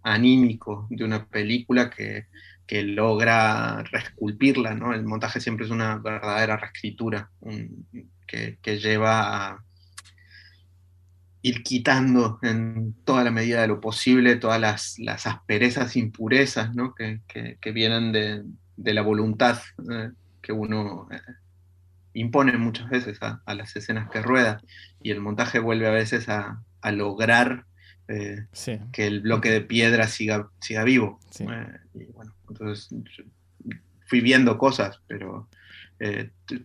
anímico de una película que logra reesculpirla, ¿no? El montaje siempre es una verdadera reescritura que lleva a ir quitando en toda la medida de lo posible todas las asperezas, impurezas, ¿no? que vienen de la voluntad que uno impone muchas veces a las escenas que rueda, y el montaje vuelve a veces a lograr Sí. que el bloque de piedra siga vivo. Sí. Y bueno, entonces fui viendo cosas, pero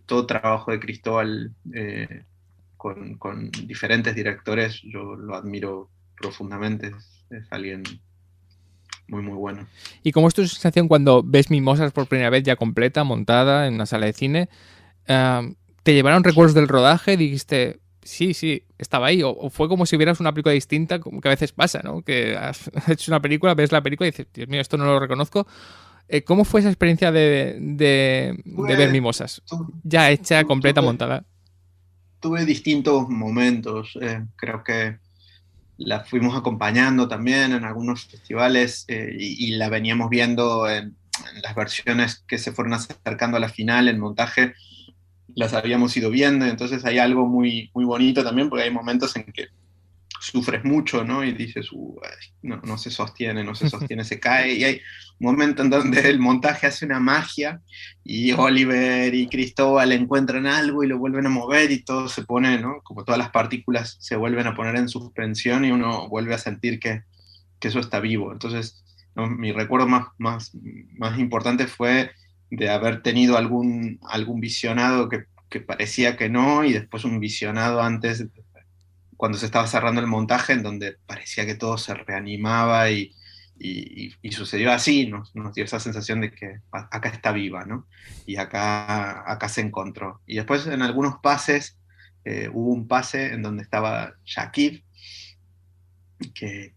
todo trabajo de Cristóbal con diferentes directores, yo lo admiro profundamente, es alguien muy, muy bueno. ¿Y cómo es tu sensación cuando ves Mimosas por primera vez ya completa, montada en una sala de cine? ¿Te llevaron recuerdos del rodaje? ¿Dijiste, sí, estaba ahí? ¿O fue como si vieras una película distinta, como que a veces pasa, ¿no? Que has hecho una película, ves la película y dices, Dios mío, esto no lo reconozco. ¿Cómo fue esa experiencia de ver Mimosas? Ya hecha, completa, montada. Tuve distintos momentos, creo que la fuimos acompañando también en algunos festivales y la veníamos viendo en las versiones que se fueron acercando a la final, el montaje, las habíamos ido viendo, entonces hay algo muy, muy bonito también, porque hay momentos en que sufres mucho, ¿no? Y dices, no se sostiene, se cae, y hay un momento en donde el montaje hace una magia, y Oliver y Cristóbal encuentran algo y lo vuelven a mover, y todo se pone, ¿no? Como todas las partículas se vuelven a poner en suspensión, y uno vuelve a sentir que eso está vivo. Entonces, ¿no? Mi recuerdo más importante fue de haber tenido algún visionado que parecía que no, y después un visionado antes, cuando se estaba cerrando el montaje, en donde parecía que todo se reanimaba y sucedió así, nos dio esa sensación de que acá está viva, ¿no? Y acá se encontró. Y después en algunos pases, hubo un pase en donde estaba Shakib, que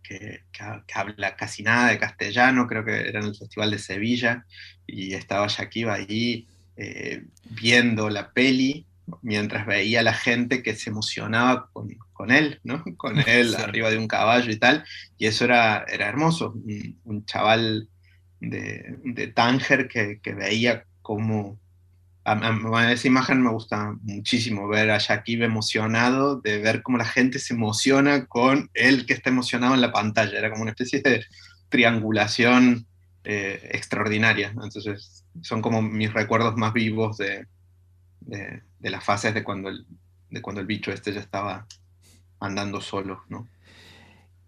habla casi nada de castellano, creo que era en el Festival de Sevilla, y estaba Shakib ahí viendo la peli, mientras veía a la gente que se emocionaba con él, ¿no? Con él Sí. arriba de un caballo y tal, y eso era hermoso, un chaval de Tánger que veía cómo... Esa imagen me gusta muchísimo, ver a Shakib emocionado, de ver cómo la gente se emociona con él que está emocionado en la pantalla. Era como una especie de triangulación extraordinaria. Entonces, son como mis recuerdos más vivos de las fases de cuando el bicho este ya estaba andando solo, ¿no?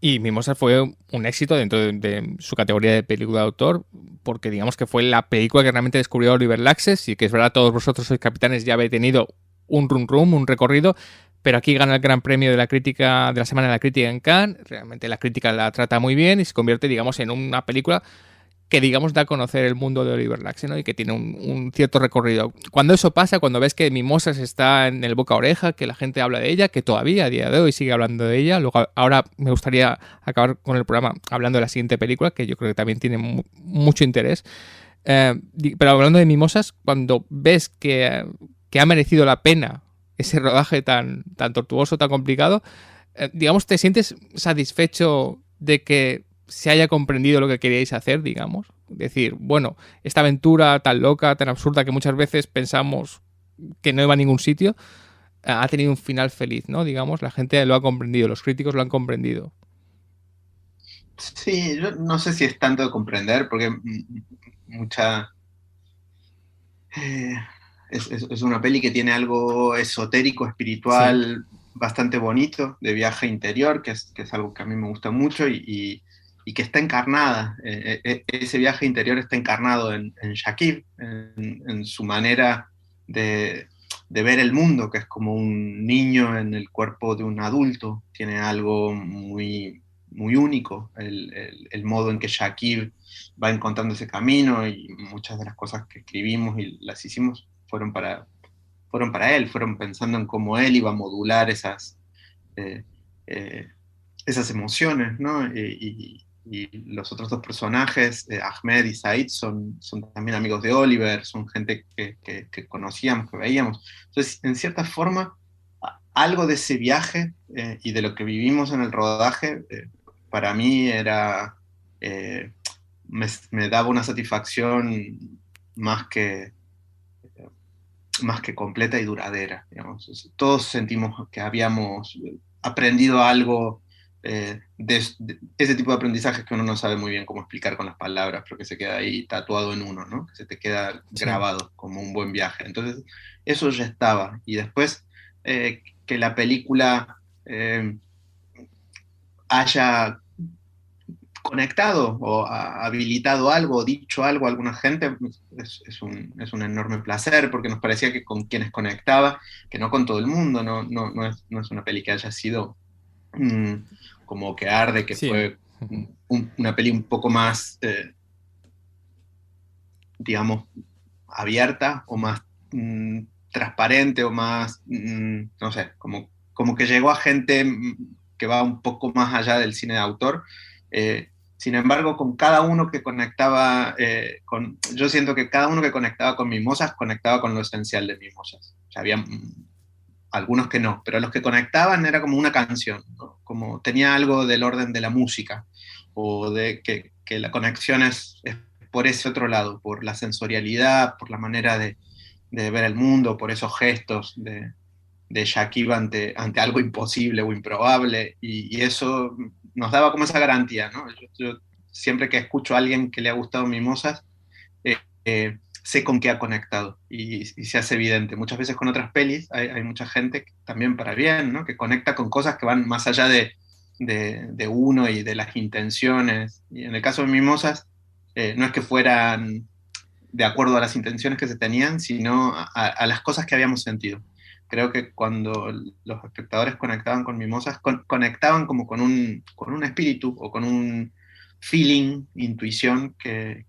Y Mimosas fue un éxito dentro de su categoría de película de autor, porque digamos que fue la película que realmente descubrió a Oliver Laxes, y que es verdad, todos vosotros sois capitanes, ya habéis tenido un un recorrido, pero aquí gana el Gran Premio de la crítica, de la Semana de la Crítica en Cannes. Realmente la crítica la trata muy bien y se convierte, digamos, en una película que, digamos, da a conocer el mundo de Oliver Laxe, ¿no? Y que tiene un cierto recorrido. Cuando eso pasa, cuando ves que Mimosas está en el boca a oreja, que la gente habla de ella, que todavía a día de hoy sigue hablando de ella, luego ahora me gustaría acabar con el programa hablando de la siguiente película, que yo creo que también tiene mucho interés. Pero hablando de Mimosas, cuando ves que ha merecido la pena ese rodaje tan tortuoso, tan complicado, ¿te sientes satisfecho de que se haya comprendido lo que queríais hacer, digamos? Decir, bueno, esta aventura tan loca, tan absurda, que muchas veces pensamos que no iba a ningún sitio, ha tenido un final feliz, ¿no? Digamos, la gente lo ha comprendido, los críticos lo han comprendido. Sí, yo no sé si es tanto de comprender, porque mucha... eh, es una peli que tiene algo esotérico, espiritual, sí, bastante bonito, de viaje interior, que es algo que a mí me gusta mucho y que está encarnada. Ese viaje interior está encarnado en Shakib, en su manera de ver el mundo, que es como un niño en el cuerpo de un adulto. Tiene algo muy, muy único, el modo en que Shakib va encontrando ese camino, y muchas de las cosas que escribimos y las hicimos fueron para él, fueron pensando en cómo él iba a modular eh, eh, esas emociones, ¿no? Y los otros dos personajes, Ahmed y Said, son también amigos de Oliver, son gente que conocíamos, que veíamos. Entonces, en cierta forma, algo de ese viaje y de lo que vivimos en el rodaje, para mí era... me daba una satisfacción más que, más que completa y duradera, digamos. Todos sentimos que habíamos aprendido algo de ese tipo de aprendizajes que uno no sabe muy bien cómo explicar con las palabras, pero que se queda ahí tatuado en uno, ¿no? Que se te queda grabado, sí, como un buen viaje. Entonces, eso ya estaba. Y después, que la película haya conectado o habilitado algo, o dicho algo a alguna gente, es un enorme placer, porque nos parecía que con quienes conectaba, que no con todo el mundo, no es una peli que haya sido como Que Arde, que sí, fue una peli un poco más, digamos, abierta, o más transparente, o más, no sé, como que llegó a gente que va un poco más allá del cine de autor. Sin embargo, con cada uno que conectaba, yo siento que cada uno que conectaba con Mimosas, conectaba con lo esencial de Mimosas. O sea, había algunos que no, pero los que conectaban era como una canción, ¿no? Como tenía algo del orden de la música, o de que la conexión es por ese otro lado, por la sensorialidad, por la manera de ver el mundo, por esos gestos de Shakib ante algo imposible o improbable, y eso nos daba como esa garantía, ¿no? Yo siempre que escucho a alguien que le ha gustado Mimosas, sé con qué ha conectado, y se hace evidente. Muchas veces con otras pelis hay mucha gente, también para bien, ¿no? Que conecta con cosas que van más allá de uno y de las intenciones. Y en el caso de Mimosas, no es que fueran de acuerdo a las intenciones que se tenían, sino a las cosas que habíamos sentido. Creo que cuando los espectadores conectaban con Mimosas, conectaban como con un espíritu, o con un feeling, intuición, que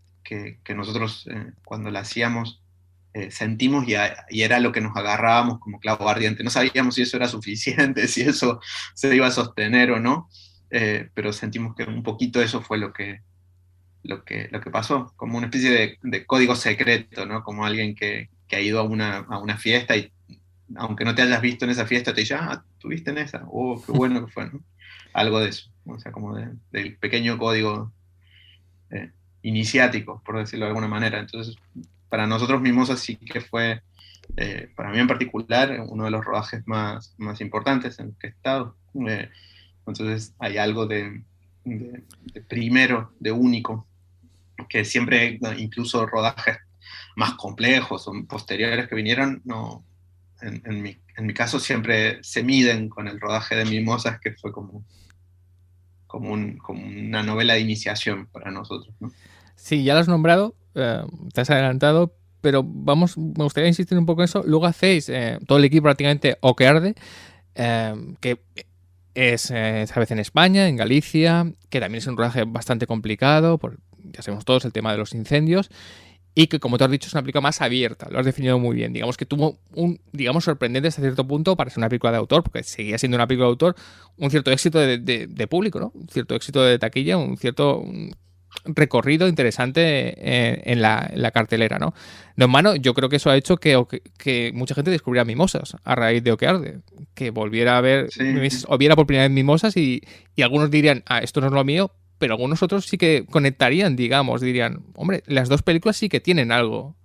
nosotros cuando la hacíamos sentimos, y era lo que nos agarrábamos como clavo ardiente. No sabíamos si eso era suficiente, si eso se iba a sostener o no, pero sentimos que un poquito eso fue lo que pasó, como una especie de código secreto, ¿no? Como alguien que ha ido a una fiesta, y aunque no te hayas visto en esa fiesta, te dice, ¿tuviste en esa? Oh, qué bueno que fue, ¿no? Algo de eso, o sea, como del pequeño código iniciático, por decirlo de alguna manera. Entonces, para nosotros Mimosas sí que fue, para mí en particular, uno de los rodajes más importantes en los que he estado. Entonces hay algo de primero, de único, que siempre, incluso rodajes más complejos o posteriores que vinieron, no, en mi caso siempre se miden con el rodaje de Mimosas, que fue como una novela de iniciación para nosotros, ¿no? Sí, ya lo has nombrado, te has adelantado, pero me gustaría insistir un poco en eso. Luego hacéis todo el equipo prácticamente O Que Arde, que es esta vez en España, en Galicia, que también es un rodaje bastante complicado, ya sabemos todos el tema de los incendios, y que, como te has dicho, es una película más abierta, lo has definido muy bien. Digamos que tuvo sorprendente hasta cierto punto para ser una película de autor, porque seguía siendo una película de autor, un cierto éxito de público, ¿no? Un cierto éxito de taquilla, un cierto recorrido interesante en la cartelera, ¿no? No en vano, yo creo que eso ha hecho que mucha gente descubriera Mimosas a raíz de O Que Arde, que volviera a ver, sí, o viera por primera vez Mimosas, y algunos dirían, esto no es lo mío, pero algunos otros sí que conectarían, digamos, dirían, hombre, las dos películas sí que tienen algo.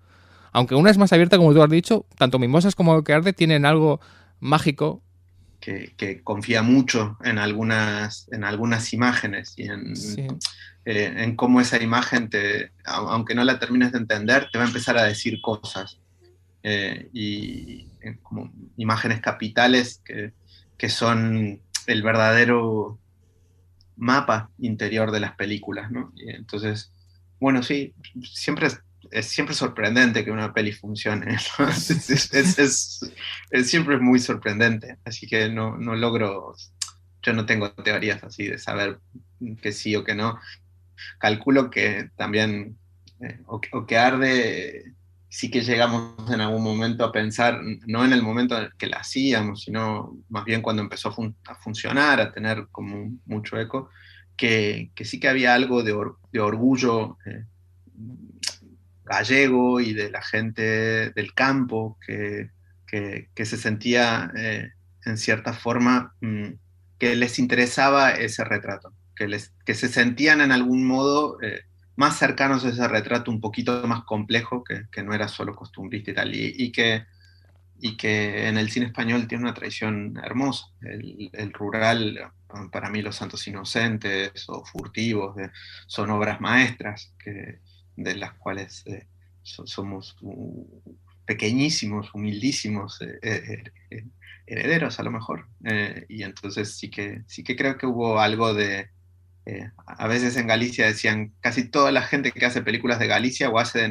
Aunque una es más abierta, como tú has dicho, tanto Mimosas como Que Arde tienen algo mágico. Que confía mucho en algunas imágenes y Sí. en cómo esa imagen, aunque no la termines de entender, te va a empezar a decir cosas. Y como imágenes capitales que son el verdadero mapa interior de las películas, ¿no? Y entonces, bueno, sí, es siempre sorprendente que una peli funcione, ¿no? Siempre es muy sorprendente, así que no logro, yo no tengo teorías así de saber que sí o que no. Calculo que también, o que Arde, sí que llegamos en algún momento a pensar, no en el momento en el que la hacíamos, sino más bien cuando empezó a funcionar, a tener como mucho eco, que sí que había algo de orgullo gallego y de la gente del campo que se sentía en cierta forma que les interesaba ese retrato, que se sentían en algún modo más cercanos a ese retrato un poquito más complejo, que no era solo costumbrista y tal, y que en el cine español tiene una tradición hermosa. El rural, para mí Los Santos Inocentes o Furtivos, son obras maestras de las cuales somos pequeñísimos, humildísimos herederos a lo mejor. Y entonces sí que creo que hubo algo de... a veces en Galicia decían, casi toda la gente que hace películas de Galicia o hace de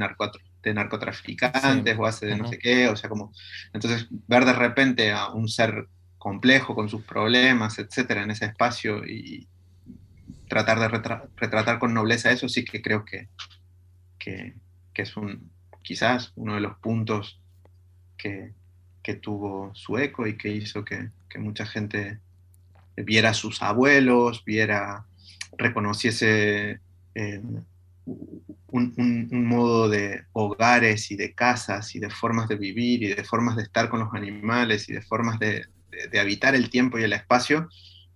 narcotraficantes Sí. o hace de no sé qué, o sea, como... Entonces ver de repente a un ser complejo con sus problemas, etcétera, en ese espacio y tratar de retratar con nobleza eso, sí que creo que, que es quizás uno de los puntos que, que tuvo su eco y que hizo que mucha gente viera a sus abuelos, reconociese un modo de hogares y de casas y de formas de vivir y de formas de estar con los animales y de formas de habitar el tiempo y el espacio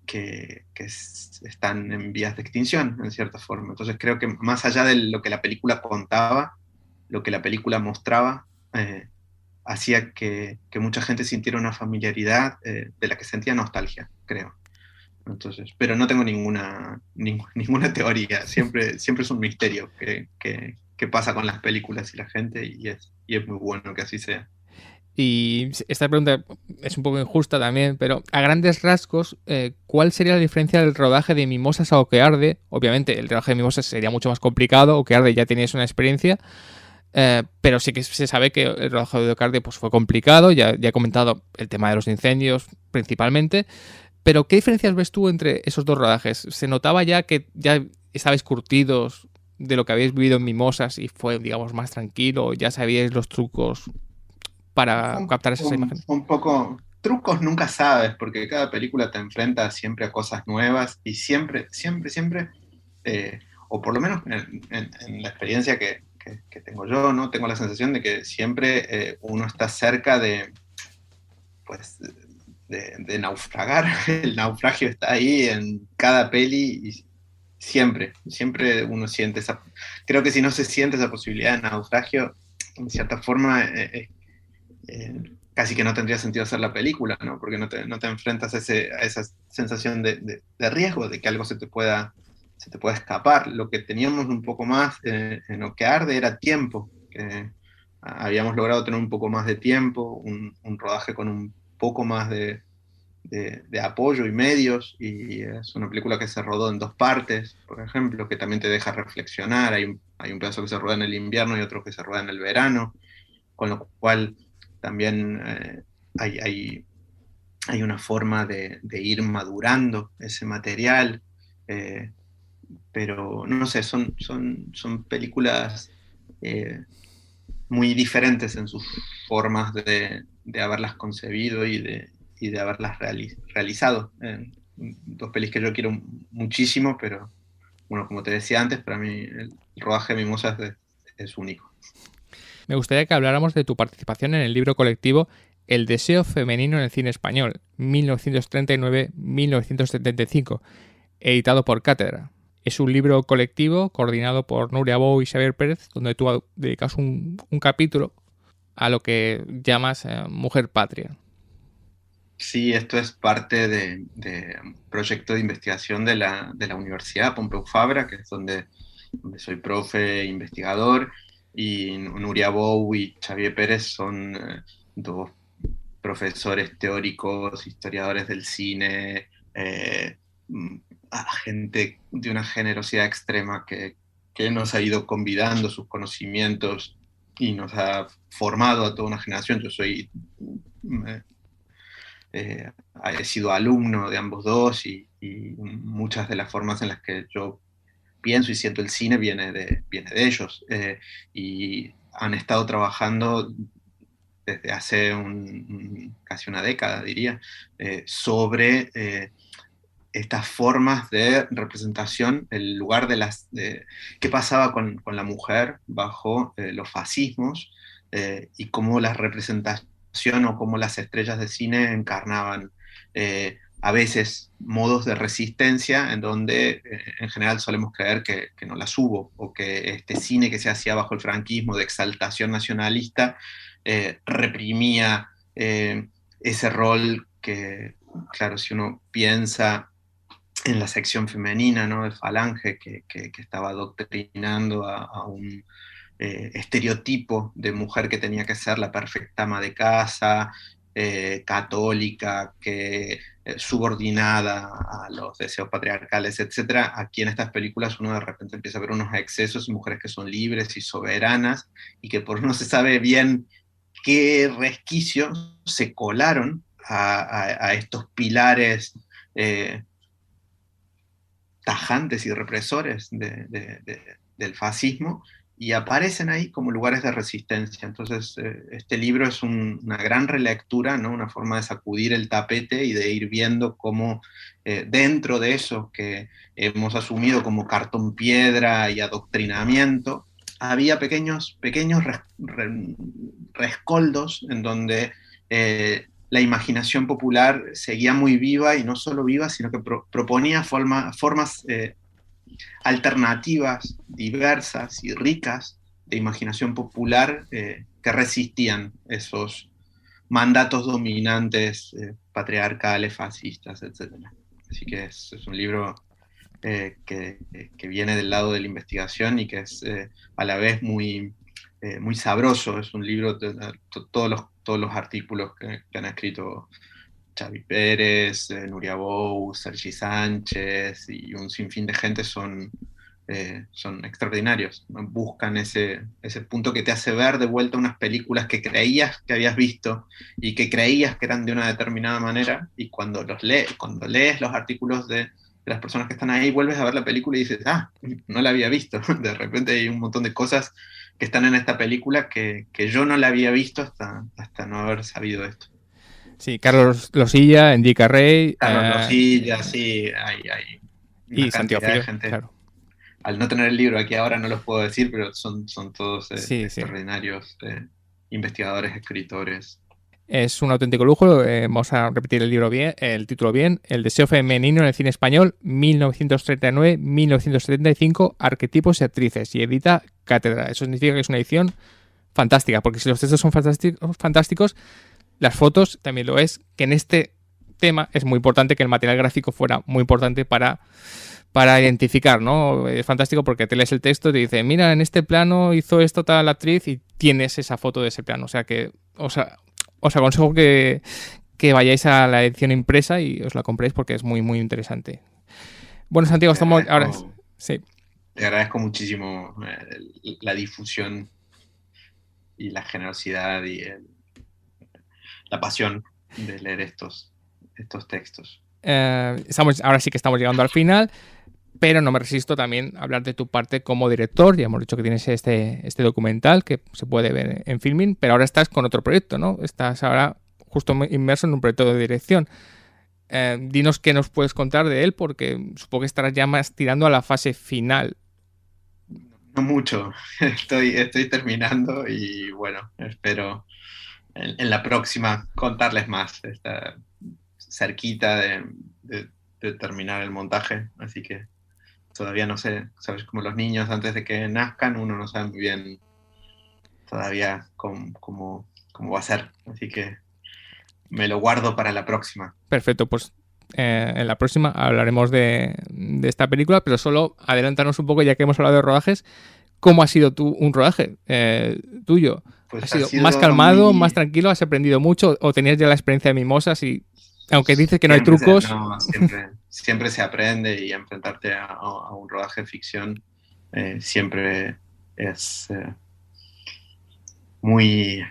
que están en vías de extinción, en cierta forma. Entonces creo que más allá de lo que la película contaba, lo que la película mostraba, hacía que mucha gente sintiera una familiaridad de la que sentía nostalgia, creo. Entonces, pero no tengo ninguna teoría, siempre es un misterio que pasa con las películas y la gente y es muy bueno que así sea. Y esta pregunta es un poco injusta también, pero a grandes rasgos, ¿cuál sería la diferencia del rodaje de Mimosas a O que Arde? Obviamente, el rodaje de Mimosas sería mucho más complicado, O que Arde ya teníais una experiencia, pero sí que se sabe que el rodaje de O que Arde pues, fue complicado, ya he comentado el tema de los incendios principalmente, pero ¿qué diferencias ves tú entre esos dos rodajes? ¿Se notaba ya que ya estabais curtidos de lo que habéis vivido en Mimosas y fue, digamos, más tranquilo? ¿Ya sabíais los trucos para captar esas imágenes? Un poco, trucos nunca sabes, porque cada película te enfrenta siempre a cosas nuevas y siempre, o por lo menos en la experiencia que tengo yo, ¿no? Tengo la sensación de que siempre uno está cerca pues, de naufragar. El naufragio está ahí en cada peli y siempre uno siente esa... Creo que si no se siente esa posibilidad de naufragio, en cierta forma, casi que no tendría sentido hacer la película, ¿no? Porque no te enfrentas a esa sensación de riesgo, de que algo se te pueda escapar. Lo que teníamos un poco más en Lo que Arde era tiempo, que habíamos logrado tener un poco más de tiempo, un rodaje con un poco más de apoyo y medios, y es una película que se rodó en dos partes, por ejemplo, que también te deja reflexionar. Hay un pedazo que se rueda en el invierno y otro que se rueda en el verano, con lo cual también hay una forma de ir madurando ese material, eh, pero no sé, son películas muy diferentes en sus formas de haberlas concebido y de haberlas realizado. Dos pelis que yo quiero muchísimo, pero bueno, como te decía antes, para mí el rodaje de Mimosas es único. Me gustaría que habláramos de tu participación en el libro colectivo El deseo femenino en el cine español, 1939-1975, editado por Cátedra. Es un libro colectivo coordinado por Nuria Bou y Xavier Pérez, donde tú dedicas un capítulo a lo que llamas Mujer Patria. Sí, esto es parte de un proyecto de investigación de la Universidad Pompeu Fabra, que es donde soy profe, investigador, y Nuria Bou y Xavier Pérez son dos profesores teóricos, historiadores del cine, gente de una generosidad extrema que nos ha ido convidando sus conocimientos y nos ha formado a toda una generación. Yo soy... he sido alumno de ambos dos y muchas de las formas en las que yo pienso y siento el cine viene de ellos. Y han estado trabajando desde hace casi una década, diría, sobre estas formas de representación, el lugar qué pasaba con la mujer bajo los fascismos y cómo la representación o cómo las estrellas de cine encarnaban a veces modos de resistencia en donde en general solemos creer que no las hubo, o que este cine que se hacía bajo el franquismo de exaltación nacionalista reprimía ese rol que, claro, si uno piensa en la sección femenina, ¿no?, de Falange, que estaba adoctrinando a un estereotipo de mujer que tenía que ser la perfecta ama de casa, católica, subordinada a los deseos patriarcales, etc. Aquí en estas películas uno de repente empieza a ver unos excesos y mujeres que son libres y soberanas y que por no se sabe bien qué resquicios se colaron a estos pilares tajantes y represores del fascismo, y aparecen ahí como lugares de resistencia. Entonces, este libro es una gran relectura, ¿no?, una forma de sacudir el tapete y de ir viendo cómo dentro de eso que hemos asumido como cartón piedra y adoctrinamiento, había pequeños rescoldos en donde la imaginación popular seguía muy viva, y no solo viva, sino que proponía formas alternativas, diversas y ricas de imaginación popular que resistían esos mandatos dominantes patriarcales, fascistas, etc. Así que es un libro que viene del lado de la investigación y que es a la vez muy sabroso. Es un libro, todos los artículos que han escrito Xavi Pérez, Nuria Bou, Sergi Sánchez y un sinfín de gente son extraordinarios, ¿no? Buscan ese punto que te hace ver de vuelta unas películas que creías que habías visto y que creías que eran de una determinada manera, y cuando lees los artículos de las personas que están ahí, vuelves a ver la película y dices, no la había visto. De repente hay un montón de cosas que están en esta película que yo no la había visto hasta no haber sabido esto. Sí, Carlos Losilla, Enrique Rey. Carlos Losilla, sí, hay una y Santiago cantidad de Fío, gente. claro. Al no tener el libro aquí ahora no los puedo decir, pero son todos Sí. extraordinarios investigadores, escritores. Es un auténtico lujo. Vamos a repetir el título bien. El deseo femenino en el cine español, 1939-1975, arquetipos y actrices. Y edita Cátedra. Eso significa que es una edición fantástica, porque si los textos son fantásticos, las fotos también lo es, que en este tema es muy importante que el material gráfico fuera muy importante para identificar, ¿no? Es fantástico porque te lees el texto y te dice, mira, en este plano hizo esto tal actriz, y tienes esa foto de ese plano. O sea que os aconsejo que vayáis a la edición impresa y os la compréis porque es muy, muy interesante. Bueno, Santiago, estamos ahora... Sí. Te agradezco muchísimo la difusión y la generosidad y la pasión de leer estos textos. Ahora sí que estamos llegando al final, pero no me resisto también a hablar de tu parte como director. Ya hemos dicho que tienes este documental que se puede ver en Filmin, pero ahora estás con otro proyecto, ¿no? Estás ahora justo inmerso en un proyecto de dirección. Dinos qué nos puedes contar de él, porque supongo que estarás ya más tirando a la fase final. No mucho, estoy terminando y bueno, espero en la próxima contarles más. Está cerquita de terminar el montaje, así que todavía no sé, sabes, como los niños antes de que nazcan, uno no sabe muy bien todavía cómo va a ser. Así que me lo guardo para la próxima. Perfecto, pues en la próxima hablaremos de esta película, pero solo adelántanos un poco, ya que hemos hablado de rodajes. ¿Cómo ha sido un rodaje tuyo? Pues ¿Ha sido más calmado, muy... más tranquilo? ¿Has aprendido mucho? ¿O tenías ya la experiencia de Mimosas? Y aunque dices que no hay Siempre trucos... siempre se aprende, y enfrentarte a un rodaje de ficción siempre es muy,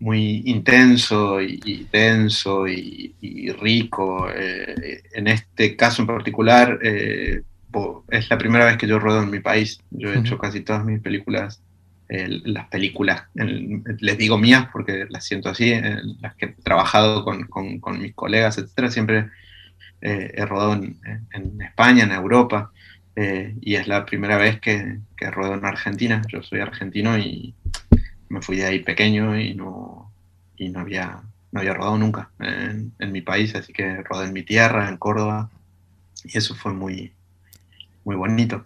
muy intenso y denso y rico. En este caso en particular, es la primera vez que yo ruedo en mi país. Yo he hecho casi todas mis películas, las películas, les digo mías porque las siento así, las que he trabajado con mis colegas, etcétera, siempre he rodado en España, en Europa, y es la primera vez que ruedo en Argentina. Yo soy argentino y me fui de ahí pequeño y no había rodado nunca en mi país, así que rodé en mi tierra, en Córdoba, y eso fue muy, muy bonito.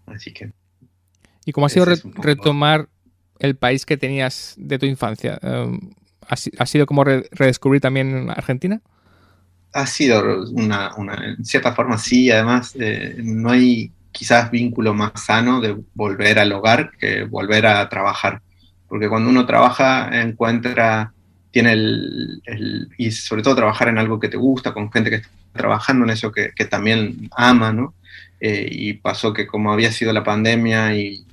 Así que... ¿Y cómo ha sido retomar el país que tenías de tu infancia? ¿Ha sido como redescubrir también Argentina? Ha sido en cierta forma sí, además no hay quizás vínculo más sano de volver al hogar que volver a trabajar, porque cuando uno trabaja tiene y sobre todo trabajar en algo que te gusta, con gente que está trabajando en eso que también ama, ¿no? Y pasó que como había sido la pandemia y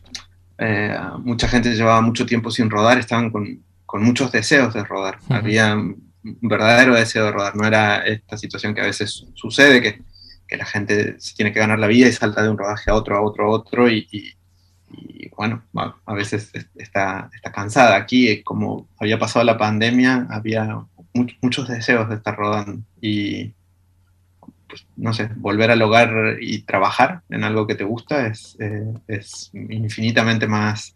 mucha gente llevaba mucho tiempo sin rodar, estaban con muchos deseos de rodar. Había un verdadero deseo de rodar, no era esta situación que a veces sucede, que la gente se tiene que ganar la vida y salta de un rodaje a otro, y bueno, a veces está cansada. Aquí, como había pasado la pandemia, había muchos deseos de estar rodando, y pues, no sé, volver al hogar y trabajar en algo que te gusta es infinitamente más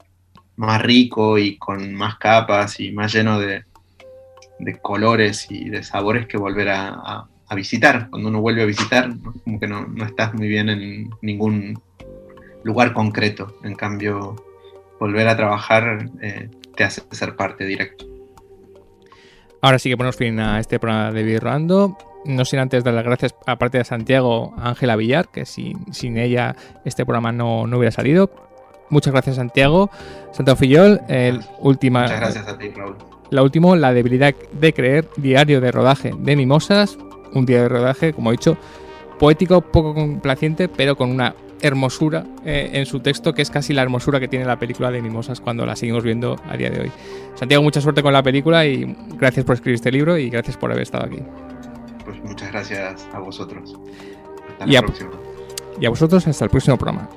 rico y con más capas y más lleno de colores y de sabores que volver a visitar. Cuando uno vuelve a visitar, ¿no? Como que no estás muy bien en ningún lugar concreto. En cambio, volver a trabajar te hace ser parte directo. Ahora sí que ponemos fin a este programa de Vive Rodando. No sin antes dar las gracias, aparte de Santiago, a Ángela Villar, que sin ella este programa no hubiera salido. Muchas gracias, Santiago. Santiago Fillol, Muchas gracias a ti, Raúl. La última, La debilidad de creer, diario de rodaje de Mimosas. Un día de rodaje, como he dicho, poético, poco complaciente, pero con una hermosura en su texto, que es casi la hermosura que tiene la película de Mimosas cuando la seguimos viendo a día de hoy. Santiago, mucha suerte con la película y gracias por escribir este libro y gracias por haber estado aquí. Pues muchas gracias a vosotros. Hasta la próxima. Y a vosotros hasta el próximo programa.